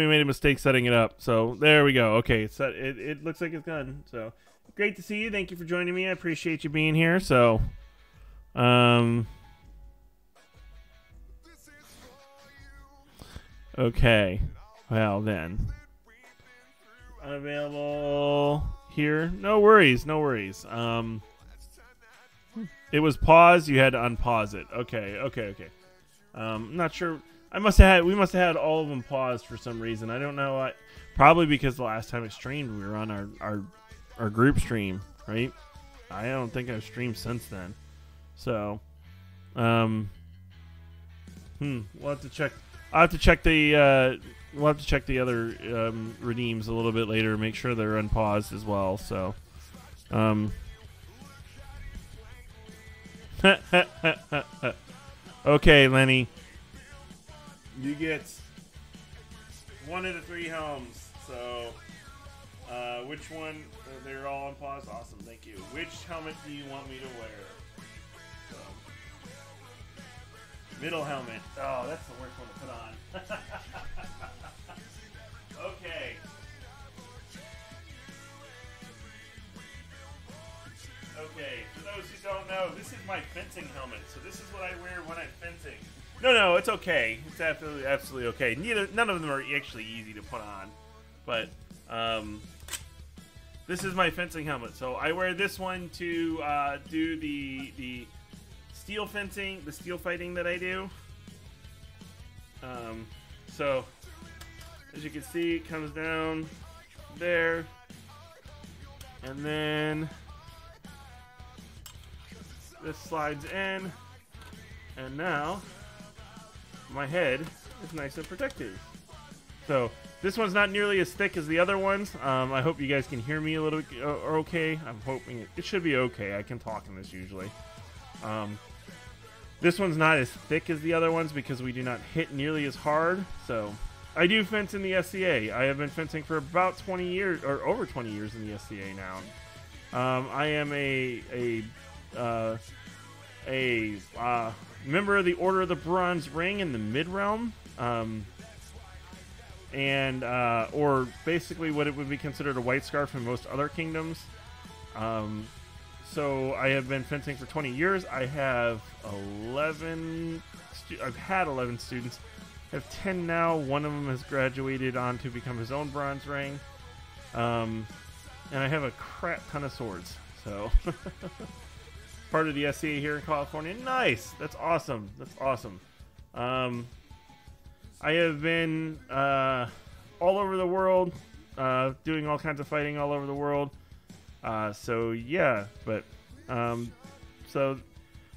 made a mistake setting it up. So there we go. Okay, it looks like it's done. So great to see you. Thank you for joining me. I appreciate you being here. So, okay. Well then, unavailable here. No worries. No worries. It was paused. You had to unpause it. Okay. I'm not sure. We must have had all of them paused for some reason. I don't know. Probably because the last time I streamed, we were on our group stream, right? I don't think I've streamed since then. So, we'll have to check. I'll have to check the other redeems a little bit later. Make sure they're unpaused as well. So, okay, Lenny. You get 1 of the 3 helms. So, which one? They're all on pause. Awesome, thank you. Which helmet do you want me to wear? So, middle helmet. Oh, that's the worst one to put on. Okay. Okay, for those who don't know, this is my fencing helmet. So this is what I wear when I'm fencing. No, it's okay. It's absolutely okay. None of them are actually easy to put on, but this is my fencing helmet. So I wear this one to do the steel fencing, the steel fighting that I do. So as you can see, it comes down there, and then this slides in, and now my head is nice and protected. So this one's not nearly as thick as the other ones. I hope you guys can hear me a little bit okay. I'm hoping it should be okay. I can talk in this usually. This one's not as thick as the other ones because we do not hit nearly as hard. So I do fence in the SCA. I have been fencing for about 20 years, or over 20 years in the SCA now. I am a member of the Order of the Bronze Ring in the Mid-Realm, or basically what it would be considered a White Scarf in most other kingdoms. So I have been fencing for 20 years. I have 11. I've had 11 students. I have 10 now. One of them has graduated on to become his own bronze ring, and I have a crap ton of swords. So. part of the SCA here in California. Nice. That's awesome. That's awesome. I have been all over the world, doing all kinds of fighting all over the world. So yeah, but so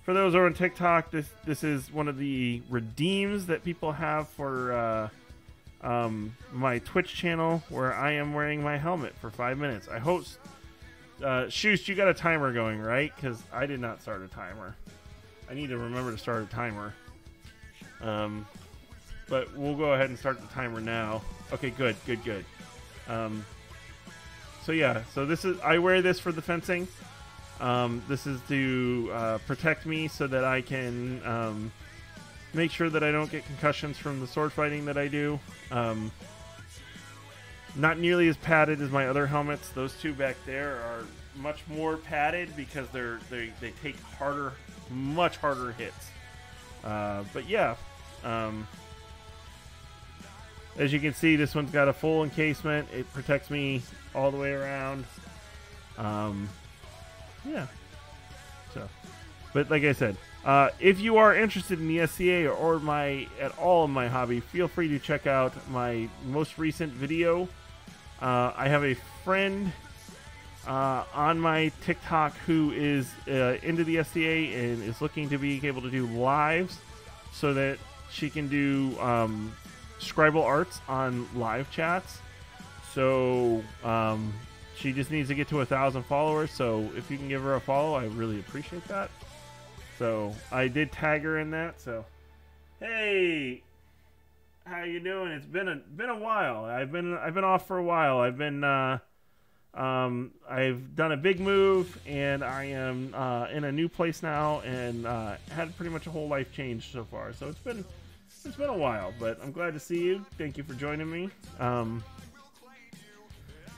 for those who are on TikTok, this is one of the redeems that people have for my Twitch channel, where I am wearing my helmet for 5 minutes. I hope Shoost, you got a timer going, right? Because I did not start a timer. I need to remember to start a timer. But we'll go ahead and start the timer now. Okay, good. So yeah, so this is, I wear this for the fencing. This is to protect me so that I can make sure that I don't get concussions from the sword fighting that I do. Not nearly as padded as my other helmets. Those two back there are much more padded because they take much harder hits. But yeah, as you can see, this one's got a full encasement. It protects me all the way around. Yeah. So, but like I said, if you are interested in the SCA or at all in my hobby, feel free to check out my most recent video. I have a friend on my TikTok who is into the SCA and is looking to be able to do lives so that she can do scribal arts on live chats. So she just needs to get to 1,000 followers. So if you can give her a follow, I really appreciate that. So I did tag her in that. So hey, how you doing? It's been a while. I've been off for a while. I've done a big move, and I am in a new place now, and had pretty much a whole life change so far. So it's been a while, but I'm glad to see you. Thank you for joining me. Like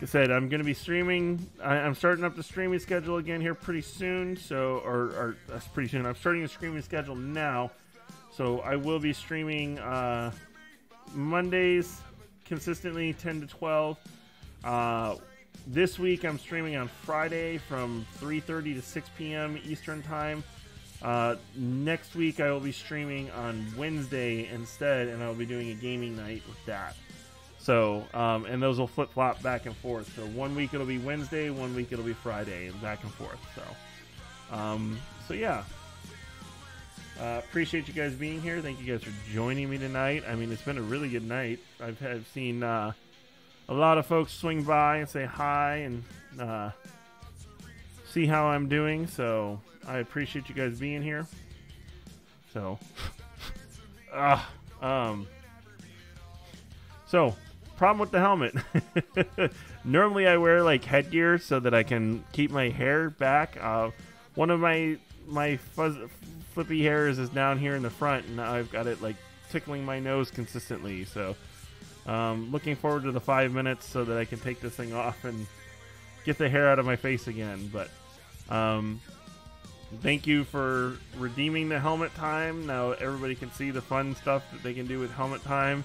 I said, I'm going to be streaming. I'm starting up the streaming schedule again here pretty soon. So, or pretty soon. I'm starting the streaming schedule now. So I will be streaming Mondays consistently 10 to 12. This week I'm streaming on Friday from 3:30 to 6 p.m. Eastern time. Next week I will be streaming on Wednesday instead, and I'll be doing a gaming night with that. So, and those will flip-flop back and forth. So 1 week it'll be Wednesday, 1 week it'll be Friday, and back and forth. So yeah. Appreciate you guys being here. Thank you guys for joining me tonight. I mean, it's been a really good night. I've seen a lot of folks swing by and say hi and see how I'm doing. So I appreciate you guys being here. So, so problem with the helmet. Normally I wear like headgear so that I can keep my hair back. One of my flippy hairs is down here in the front, and now I've got it like tickling my nose consistently. So looking forward to the 5 minutes so that I can take this thing off and get the hair out of my face again. But thank you for redeeming the helmet time. Now everybody can see the fun stuff that they can do with helmet time.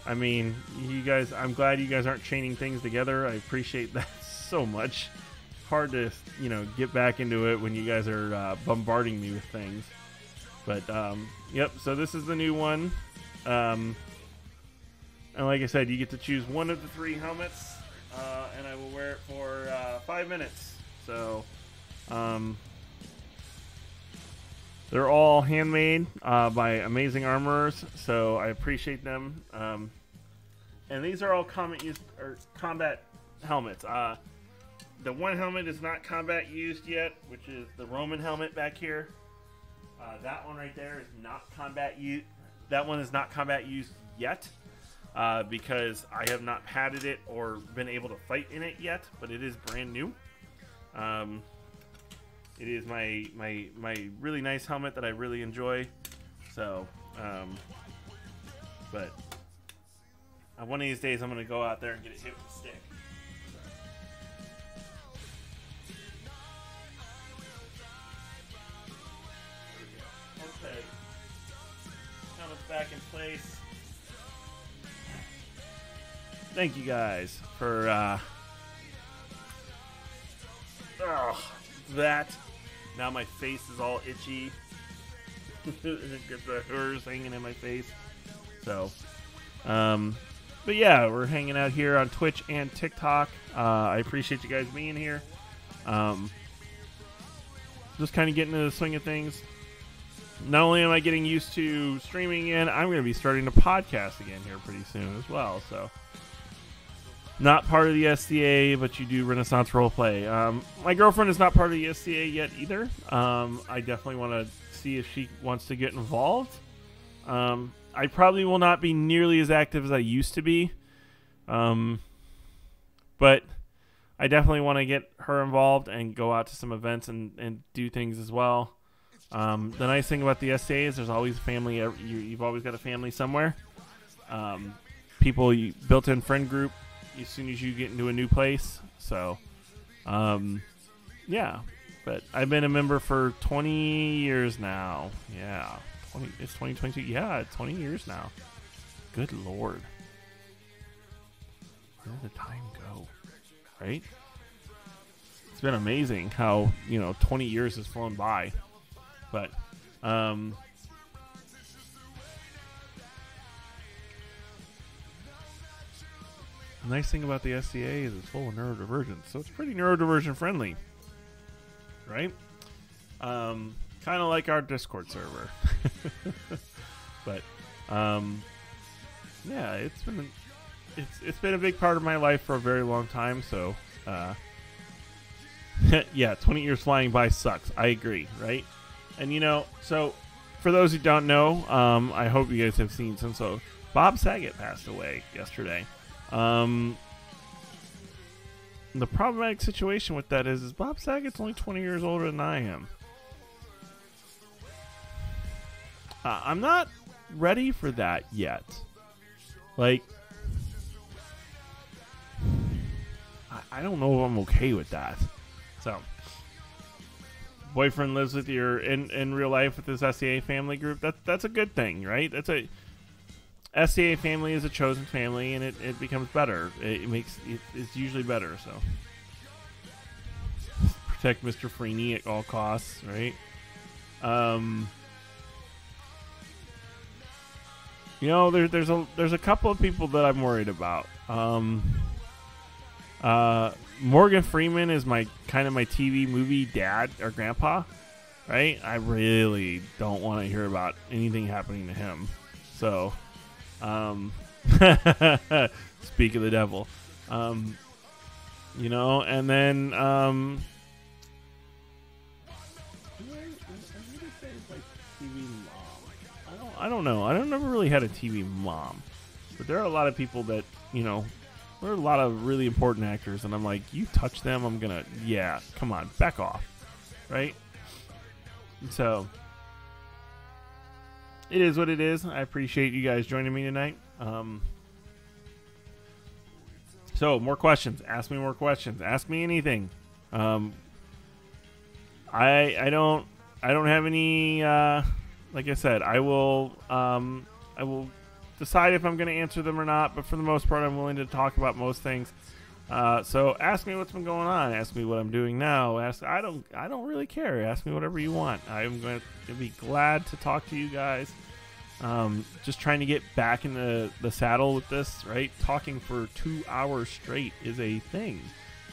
I mean, you guys, I'm glad you guys aren't chaining things together. I appreciate that so much. Hard to, get back into it when you guys are bombarding me with things. But yep, so this is the new one. And like I said, you get to choose one of the 3 helmets, and I will wear it for 5 minutes. So they're all handmade by amazing armorers, so I appreciate them. And these are all combat helmets. The one helmet is not combat used yet, which is the Roman helmet back here. That one right there is not combat used. That one is not combat used yet, because I have not padded it or been able to fight in it yet. But it is brand new. It is my really nice helmet that I really enjoy. So, but one of these days I'm gonna go out there and get it hit with a stick. Back in place. Thank you guys for that. Now my face is all itchy. Get the hairs hanging in my face. So, but yeah, we're hanging out here on Twitch and TikTok. I appreciate you guys being here. Just kind of getting into the swing of things. Not only am I getting used to streaming again, I'm going to be starting to podcast again here pretty soon as well. So, not part of the SDA, but you do Renaissance Roleplay. My girlfriend is not part of the SDA yet either. I definitely want to see if she wants to get involved. I probably will not be nearly as active as I used to be. But I definitely want to get her involved and go out to some events and do things as well. The nice thing about the SDA is there's always family. You've always got a family somewhere. People, built-in friend group as soon as you get into a new place. So, yeah. But I've been a member for 20 years now. Yeah. It's 2022. Yeah, 20 years now. Good Lord. Where did the time go? Right? It's been amazing how, 20 years has flown by. But, the nice thing about the SCA is it's full of neurodivergence, so it's pretty neurodivergent friendly, right? Kind of like our Discord server. But, yeah, it's been a big part of my life for a very long time. So, yeah, 20 years flying by sucks. I agree, right? And so for those who don't know, I hope you guys have seen some. So Bob Saget passed away yesterday. The problematic situation with that is Bob Saget's only 20 years older than I am. I'm not ready for that yet. Like, I don't know if I'm okay with that. So, boyfriend lives with your in real life with this SCA family group. That's a good thing, right? SCA family is a chosen family, and it becomes better. It's usually better. So, protect Mr. Freeney at all costs, right? There's a couple of people that I'm worried about. Morgan Freeman is my TV movie dad or grandpa, right? I really don't want to hear about anything happening to him. So, speak of the devil, and then, I don't know. I never really had a TV mom, but there are a lot of people that, there are a lot of really important actors, and I'm like, you touch them, I'm gonna, yeah, come on, back off, right? So, it is what it is. I appreciate you guys joining me tonight. So, more questions. Ask me more questions. Ask me anything. I don't have any. Like I said, I will decide if I'm going to answer them or not. But for the most part, I'm willing to talk about most things. So ask me what's been going on. Ask me what I'm doing now. I don't really care. Ask me whatever you want. I'm going to be glad to talk to you guys. Just trying to get back in the saddle with this, right? Talking for 2 hours straight is a thing,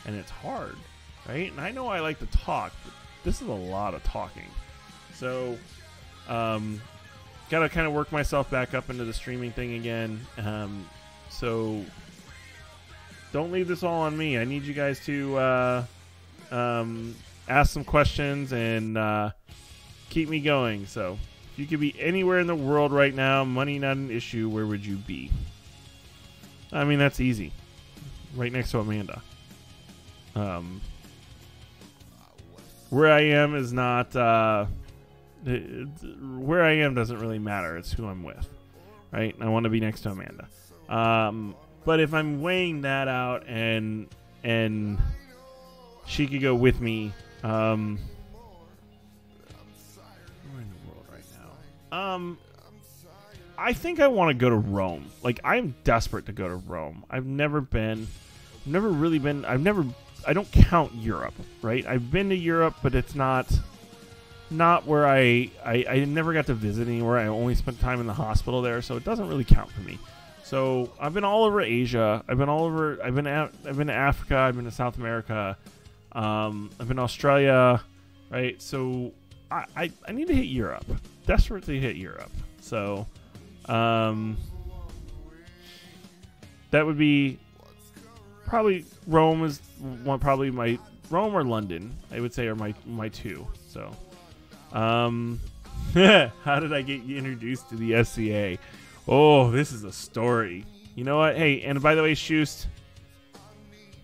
and it's hard, right? And I know I like to talk, but this is a lot of talking. So, gotta kind of work myself back up into the streaming thing again. So don't leave this all on me. I need you guys to ask some questions and keep me going. So if you could be anywhere in the world right now, money not an issue, where would you be? I mean, that's easy. Right next to Amanda. Where I am is not... where I am doesn't really matter. It's who I'm with, right? I want to be next to Amanda. But if I'm weighing that out and she could go with me, where in the world right now? I think I want to go to Rome. Like, I'm desperate to go to Rome. I don't count Europe, right? I've been to Europe, but it's not not where I never got to visit anywhere. I only spent time in the hospital there, so it doesn't really count for me. So I've been all over Asia. I've been to Africa. I've been to South America. I've been to Australia, right? So I need to hit Europe. Desperately hit Europe. So that would be probably Rome is one. Probably my Rome or London, I would say, are my two. So, how did I get introduced to the SCA? Oh, this is a story. You know what? Hey, and by the way, Shoost,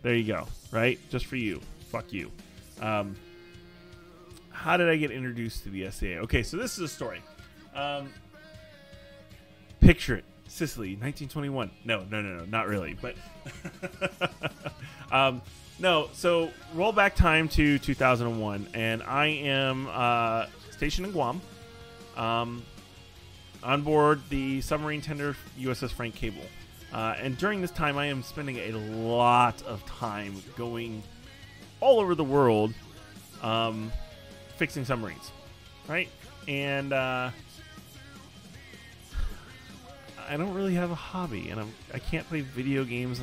there you go. Right? Just for you. Fuck you. How did I get introduced to the SCA? Okay, so this is a story. Picture it. Sicily, 1921. No, not really. But no, so roll back time to 2001, and I am stationed in Guam. On board the submarine tender USS Frank Cable. And during this time, I am spending a lot of time going all over the world fixing submarines, right? And I don't really have a hobby, and I can't play video games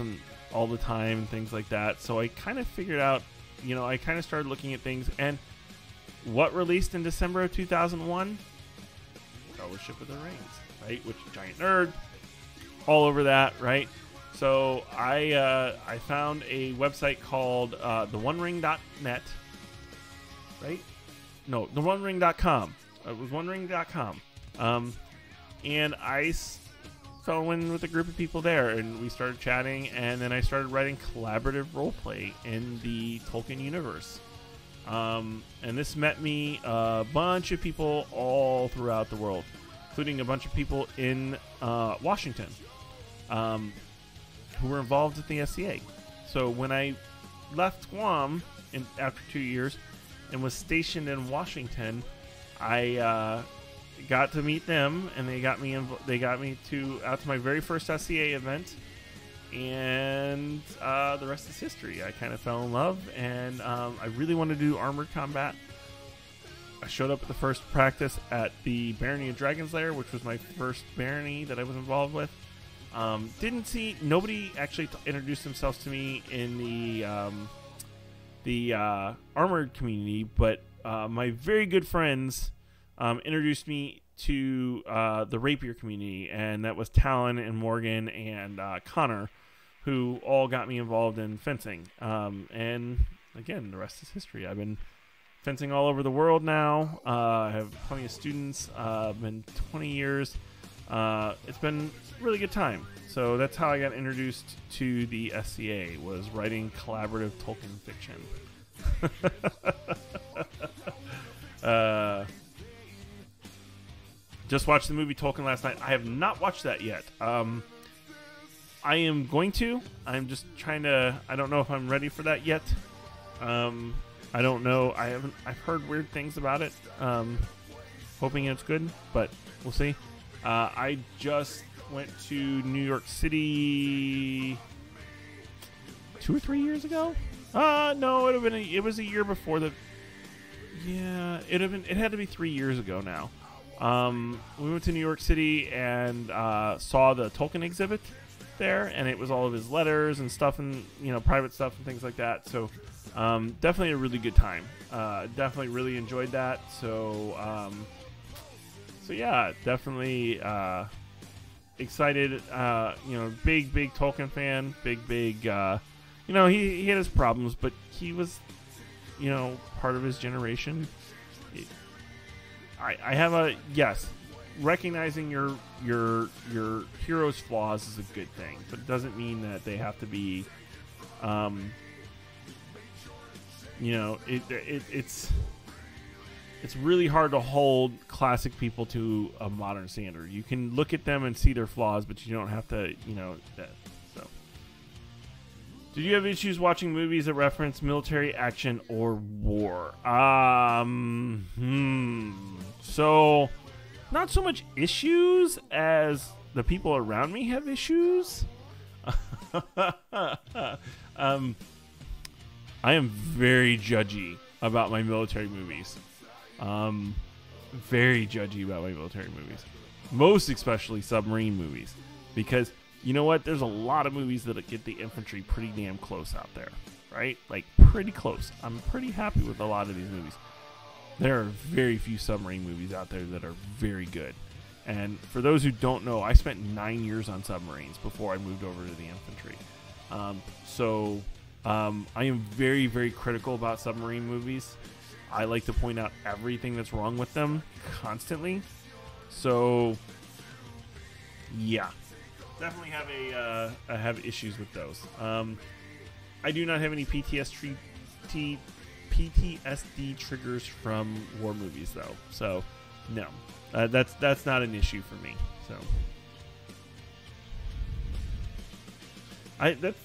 all the time and things like that. So I kind of figured out, I kind of started looking at things. And what released in December of 2001? Fellowship of the Rings, right? Which giant nerd, all over that, right? So I found a website called theonering.net, right? No, theonering.com. It was onering.com. And I fell in with a group of people there, and we started chatting, and then I started writing collaborative roleplay in the Tolkien universe. And this met me a bunch of people all throughout the world, including a bunch of people in Washington who were involved with the SCA. So when I left Guam after 2 years and was stationed in Washington, I got to meet them, and they got me out to my very first SCA event. And the rest is history. I kind of fell in love, and I really wanted to do armored combat. I showed up at the first practice at the Barony of Dragon's Lair, which was my first barony that I was involved with. Nobody actually introduced themselves to me in the armored community, but my very good friends introduced me to the rapier community, and that was Talon and Morgan and Connor, who all got me involved in fencing. And again, the rest is history. I've been fencing all over the world now. I have plenty of students. Been 20 years. It's been a really good time. So that's how I got introduced to the SCA, was writing collaborative Tolkien fiction. Just watched the movie Tolkien last night. I have not watched that yet. I am going to. I'm just trying to. I don't know if I'm ready for that yet. I don't know. I've heard weird things about it. Hoping it's good, but we'll see. I just went to New York City 2 or 3 years ago. No, it was a year before the. Yeah, it had to be 3 years ago now. We went to New York City and saw the Tolkien exhibit there, and it was all of his letters and stuff, and private stuff and things like that. So definitely a really good time. Definitely really enjoyed that. So yeah, definitely excited. Big Tolkien fan. Big. He had his problems, but he was part of his generation. I have a yes. Recognizing your hero's flaws is a good thing, but it doesn't mean that they have to be, it's really hard to hold classic people to a modern standard. You can look at them and see their flaws, but you don't have to, So, did you have issues watching movies that reference military action or war? So, not so much issues as the people around me have issues. I am very judgy about my military movies. Very judgy about my military movies, most especially submarine movies, because you know what? There's a lot of movies that get the infantry pretty damn close out there, right? Like pretty close. I'm pretty happy with a lot of these movies. There are very few submarine movies out there that are very good. And for those who don't know, I spent 9 years on submarines before I moved over to the infantry. I am very, very critical about submarine movies. I like to point out everything that's wrong with them constantly. So, yeah, definitely have issues with those. I do not have any PTSD triggers from war movies, though. So, no, that's not an issue for me. So,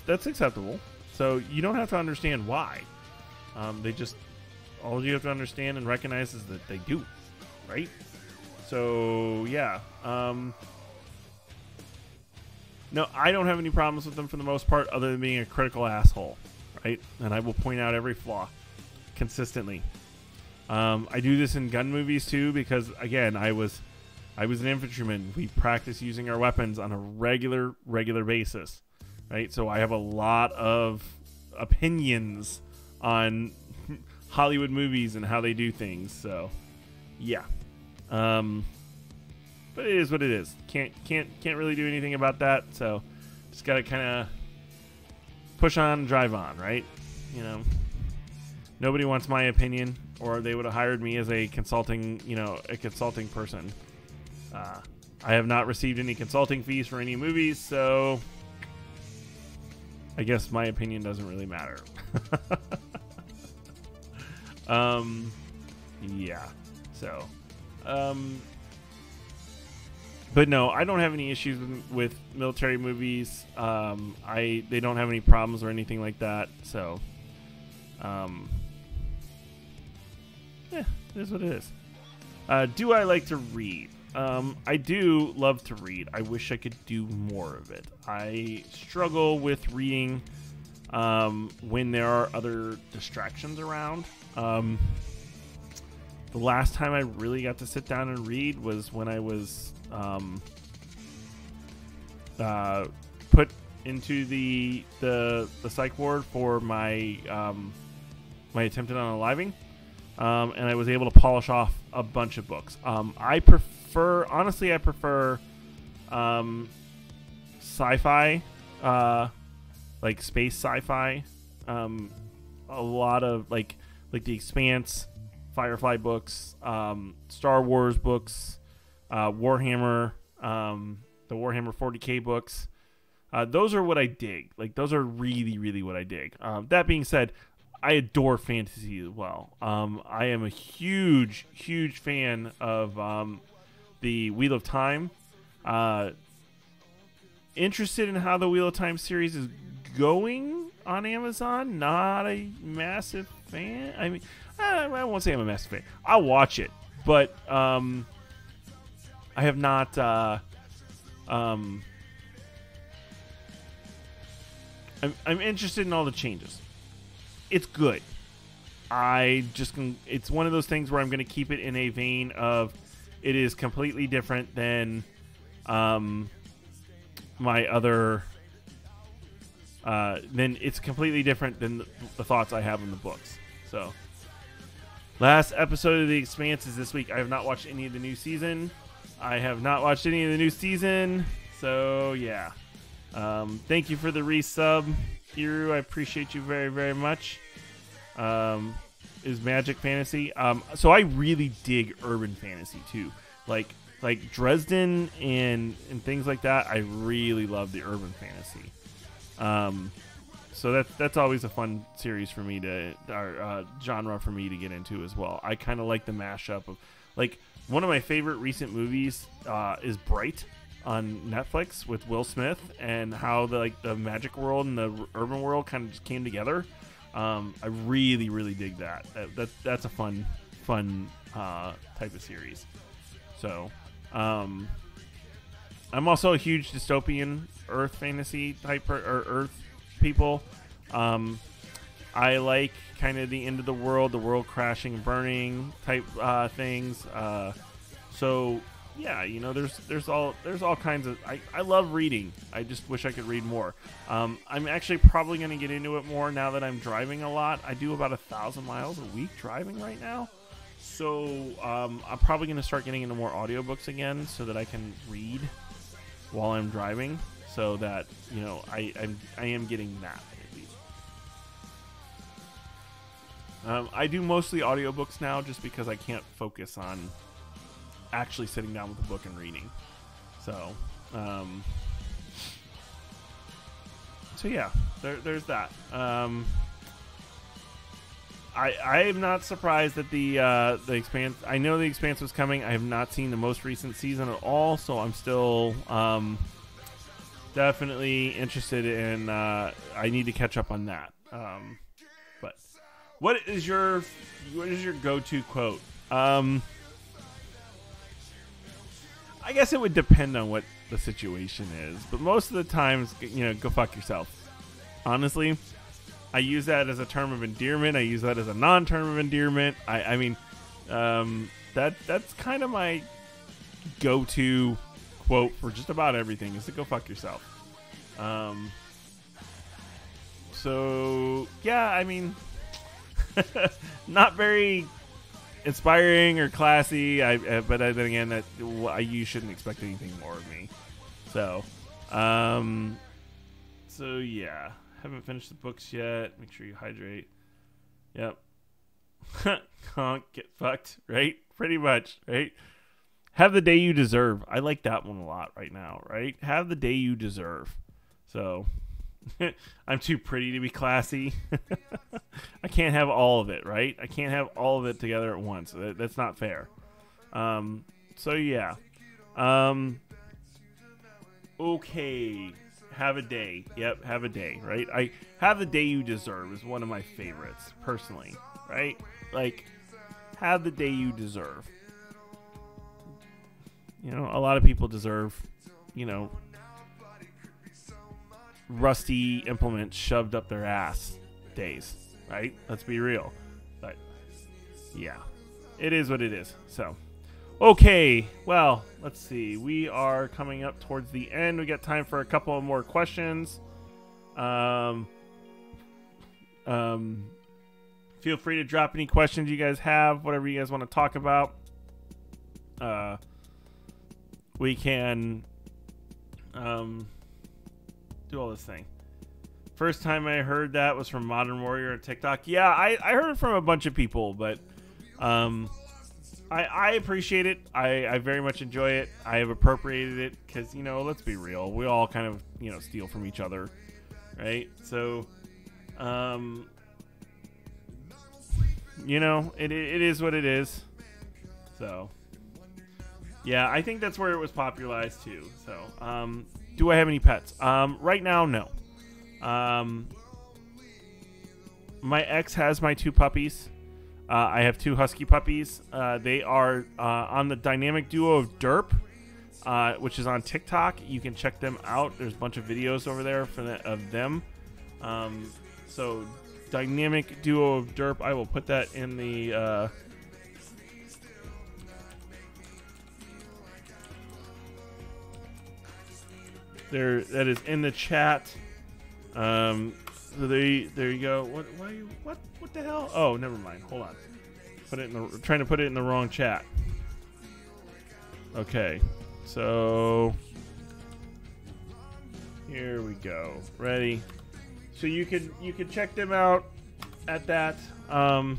that's acceptable. So you don't have to understand why. All you have to understand and recognize is that they do, right? So yeah. No, I don't have any problems with them for the most part, other than being a critical asshole, right? And I will point out every flaw consistently. I do this in gun movies too, because again, I was an infantryman. We practice using our weapons on a regular basis, right? So I have a lot of opinions on Hollywood movies and how they do things. So yeah. But it is what it is. Can't really do anything about that. So just gotta kind of push on and drive on, right? You know, nobody wants my opinion, or they would have hired me as a consulting person. I have not received any consulting fees for any movies, so I guess my opinion doesn't really matter. Yeah. So, but no, I don't have any issues with military movies. They don't have any problems or anything like that. So, it is what it is. Do I like to read? I do love to read. I wish I could do more of it. I struggle with reading when there are other distractions around. The last time I really got to sit down and read was when I was put into the psych ward for my my attempted unaliving, and I was able to polish off a bunch of books. I prefer sci-fi, like space sci-fi. A lot of like The Expanse, Firefly books, Star Wars books, Warhammer, the Warhammer 40K books. Those are what I dig. Like, those are really, really what I dig. That being said, I adore fantasy as well. I am a huge, huge fan of the Wheel of Time. Interested in how the Wheel of Time series is going on Amazon. Not a massive fan. I mean, I won't say I'm a massive fan. I'll watch it, but I have not. I'm interested in all the changes. It's good. It's one of those things where I'm going to keep it in a vein of it is completely different than my other. Then it's completely different than the thoughts I have in the books. So, last episode of The Expanse is this week. I have not watched any of the new season. So, yeah. Thank you for the resub, Hiru. I appreciate you very, very much. Is Magic Fantasy. So I really dig urban fantasy too. Like Dresden and things like that. I really love the urban fantasy. So that's always a fun series for me genre for me to get into as well. I kind of like the mashup of, like, one of my favorite recent movies is Bright on Netflix with Will Smith, and how the magic world and the urban world kind of just came together. I really, really dig that. That's a fun type of series. So, I'm also a huge dystopian Earth fantasy type or Earth people. I like kind of the end of the world crashing and burning type things. So yeah, you know, there's all kinds of. I love reading. I just wish I could read more. I'm actually probably going to get into it more now that I'm driving a lot. I do about 1,000 miles a week driving right now. So I'm probably going to start getting into more audiobooks again so that I can read while I'm driving, so that, you know, I am getting that at least. I do mostly audiobooks now just because I can't focus on actually sitting down with a book and reading. So yeah, there's that. I am not surprised that the Expanse. I know the Expanse was coming. I have not seen the most recent season at all, so I'm still definitely interested in. I need to catch up on that. But what is your go-to quote? I guess it would depend on what the situation is, but most of the times, you know, go fuck yourself. Honestly. I use that as a term of endearment. I use that as a non-term of endearment. I mean, that's kind of my go-to quote for just about everything, is to go fuck yourself. So yeah, I mean, not very inspiring or classy. But then again, you shouldn't expect anything more of me. So yeah. Haven't finished the books yet. Make sure you hydrate. Yep. Can't get fucked, right? Pretty much, right? Have the day you deserve. I like that one a lot right now, right? Have the day you deserve. So, I'm too pretty to be classy. I can't have all of it, right? I can't have all of it together at once. That's not fair. So yeah. Okay. Have a day. Yep, have a day, right? I have the day you deserve is one of my favorites, personally, right? Like, have the day you deserve. You know, a lot of people deserve, you know, rusty implements shoved up their ass days, right? Let's be real. But, yeah, it is what it is. So, okay, well, let's see. We are coming up towards the end. We got time for a couple of more questions. Feel free to drop any questions you guys have, whatever you guys want to talk about. We can do all this thing. First time I heard that was from Modern Warrior on TikTok. Yeah, I heard it from a bunch of people, but I appreciate it. I very much enjoy it. I have appropriated it because, you know, let's be real. We all kind of, you know, steal from each other, right? So, you know, it is what it is. So, yeah, I think that's where it was popularized too. So, do I have any pets? Right now, no. My ex has my 2 puppies. I have 2 husky puppies. They are on the dynamic duo of Derp, which is on TikTok. You can check them out. There's a bunch of videos over there of them. So dynamic duo of Derp. I will put that in the there. That is in the chat. So there you go. What the hell? Oh, never mind. Hold on. Trying to put it in the wrong chat. Okay. So here we go. Ready? So you can check them out at that on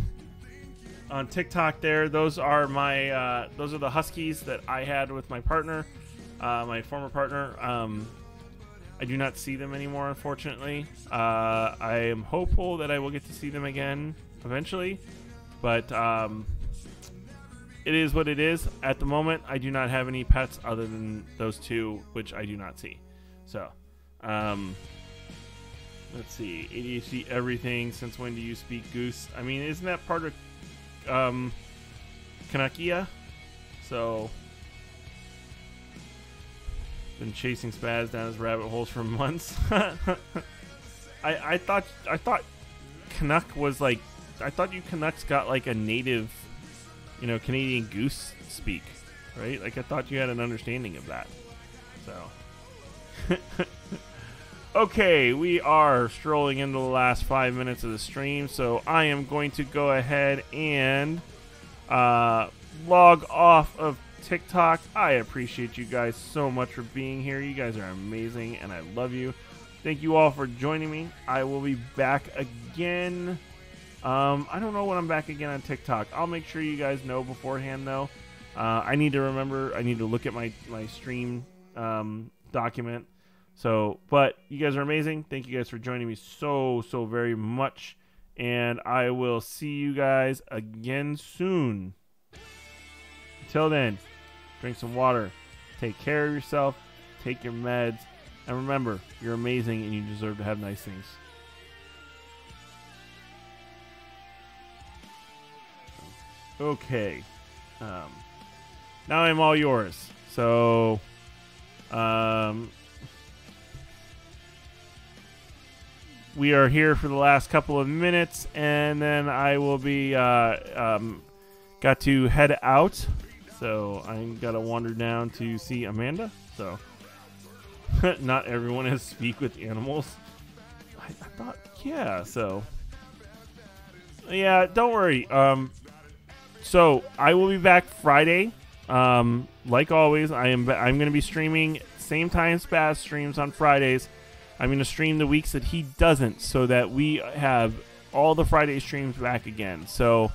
TikTok there. Those are my those are the huskies that I had with my partner, my former partner. I do not see them anymore, unfortunately. I am hopeful that I will get to see them again eventually, but it is what it is. At the moment, I do not have any pets other than those 2, which I do not see. So, let's see. ADHD everything. Since when do you speak Goose? I mean, isn't that part of Kanakia? So, been chasing Spaz down his rabbit holes for months. I thought Canuck was like, I thought you Canucks got like a native, Canadian goose speak, right? Like I thought you had an understanding of that. So, okay, we are strolling into the last 5 minutes of the stream, so I am going to go ahead and log off of TikTok. I appreciate you guys so much for being here. You guys are amazing, and I love you. Thank you all for joining me. I will be back again. I don't know when I'm back again on TikTok. I'll make sure you guys know beforehand, though. I need to remember. I need to look at my stream document. So, but you guys are amazing. Thank you guys for joining me so very much. And I will see you guys again soon. Until then, drink some water. Take care of yourself. Take your meds. And remember, you're amazing and you deserve to have nice things. Okay. Now I'm all yours. So, we are here for the last couple of minutes, and then I will be got to head out. So I gotta wander down to see Amanda. So not everyone has speak with animals. I thought, yeah. So yeah, don't worry. So I will be back Friday. Like always, I'm gonna be streaming same time Spaz streams on Fridays. I'm going to stream the weeks that he doesn't so that we have all the Friday streams back again. So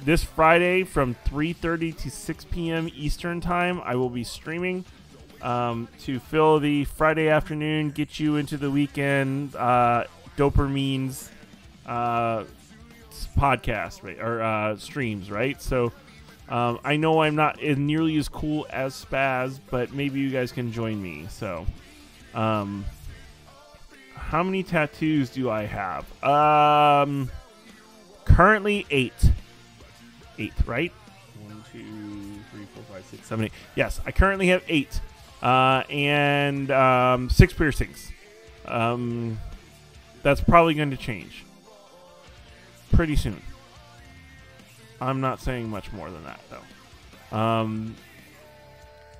this Friday from 3:30 to 6 p.m. Eastern Time, I will be streaming to fill the Friday afternoon, get you into the weekend, Dopamine's podcast, right, or streams, right? So I know I'm not nearly as cool as Spaz, but maybe you guys can join me. So how many tattoos do I have? Currently 8. 8, right? 1, 2, 3, 4, 5, 6, 7, 8. Yes, I currently have 8. And 6 piercings. That's probably going to change pretty soon. I'm not saying much more than that, though.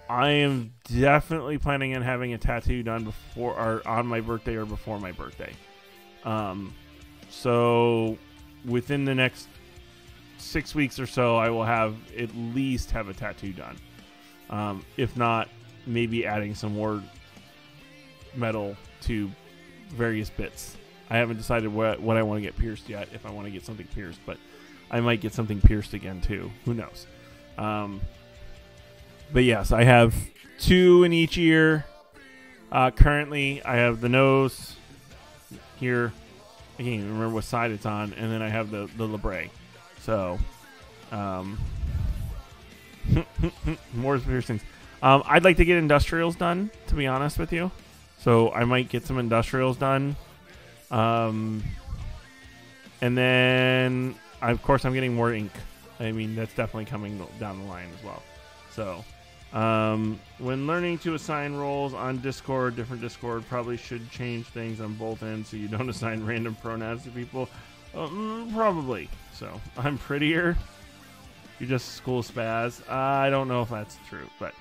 I am definitely planning on having a tattoo done before or on my birthday or before my birthday. So within the next 6 weeks or so, I will have at least have a tattoo done. If not, maybe adding some more metal to various bits. I haven't decided what I want to get pierced yet, if I want to get something pierced, but I might get something pierced again too. Who knows? But yes, I have 2 in each ear. Currently, I have the nose here. I can't even remember what side it's on. And then I have the labrae. So, more piercings. I'd like to get industrials done, to be honest with you. So I might get some industrials done. And then, of course, I'm getting more ink. I mean, that's definitely coming down the line as well. So, when learning to assign roles on Discord, different Discord probably should change things on both ends so you don't assign random pronouns to people. Probably. So, I'm prettier. You're just school spaz. I don't know if that's true, but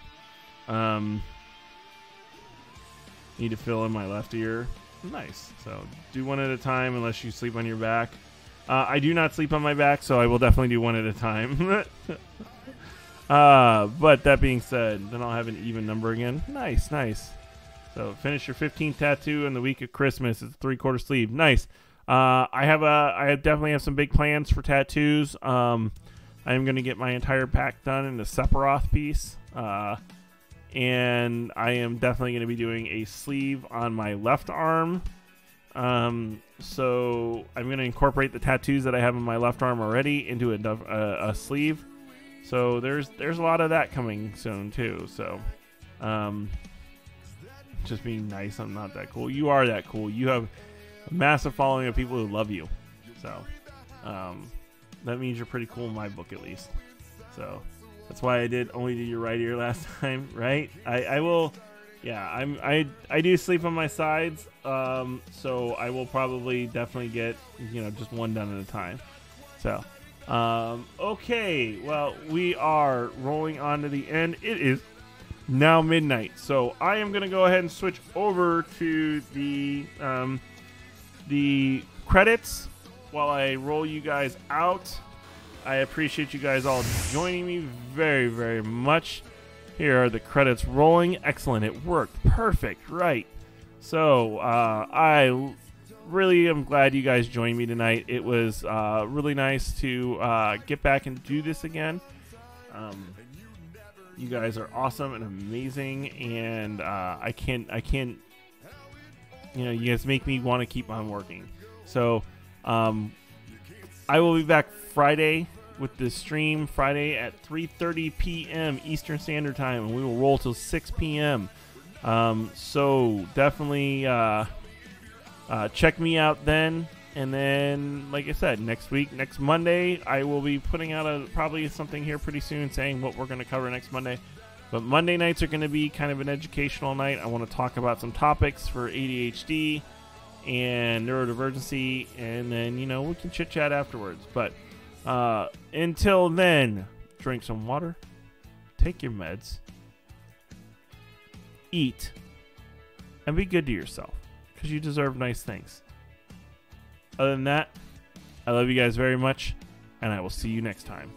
need to fill in my left ear. Nice. So, do one at a time unless you sleep on your back. I do not sleep on my back, so I will definitely do one at a time. But that being said, then I'll have an even number again. Nice, nice. So finish your 15th tattoo in the week of Christmas. It's a 3/4 sleeve. Nice. I definitely have some big plans for tattoos. I am going to get my entire pack done in the Sephiroth piece. And I am definitely going to be doing a sleeve on my left arm. So I'm going to incorporate the tattoos that I have on my left arm already into a sleeve. So there's a lot of that coming soon too. So, just being nice. I'm not that cool. You are that cool. You have a massive following of people who love you. So, that means you're pretty cool in my book at least. So that's why I only did your right ear last time, right? I will Yeah, I do sleep on my sides, so I will probably definitely get just one done at a time. So, okay, well, we are rolling on to the end. It is now midnight, so I am gonna go ahead and switch over to the credits while I roll you guys out. I appreciate you guys all joining me very, very much. Here are the credits rolling. Excellent. It worked. Perfect. Right. So I really am glad you guys joined me tonight. It was really nice to get back and do this again. You guys are awesome and amazing, and I can't. You guys make me want to keep on working. So I will be back Friday with the stream Friday at 3:30 p.m. Eastern Standard Time, and we will roll till 6 p.m. So definitely check me out then. And then, like I said, next Monday, I will be putting out probably something here pretty soon saying what we're going to cover next Monday. But Monday nights are going to be kind of an educational night. I want to talk about some topics for ADHD and neurodivergency, and then, we can chit-chat afterwards. But until then, drink some water, take your meds, eat, and be good to yourself, because you deserve nice things. Other than that, I love you guys very much, and I will see you next time.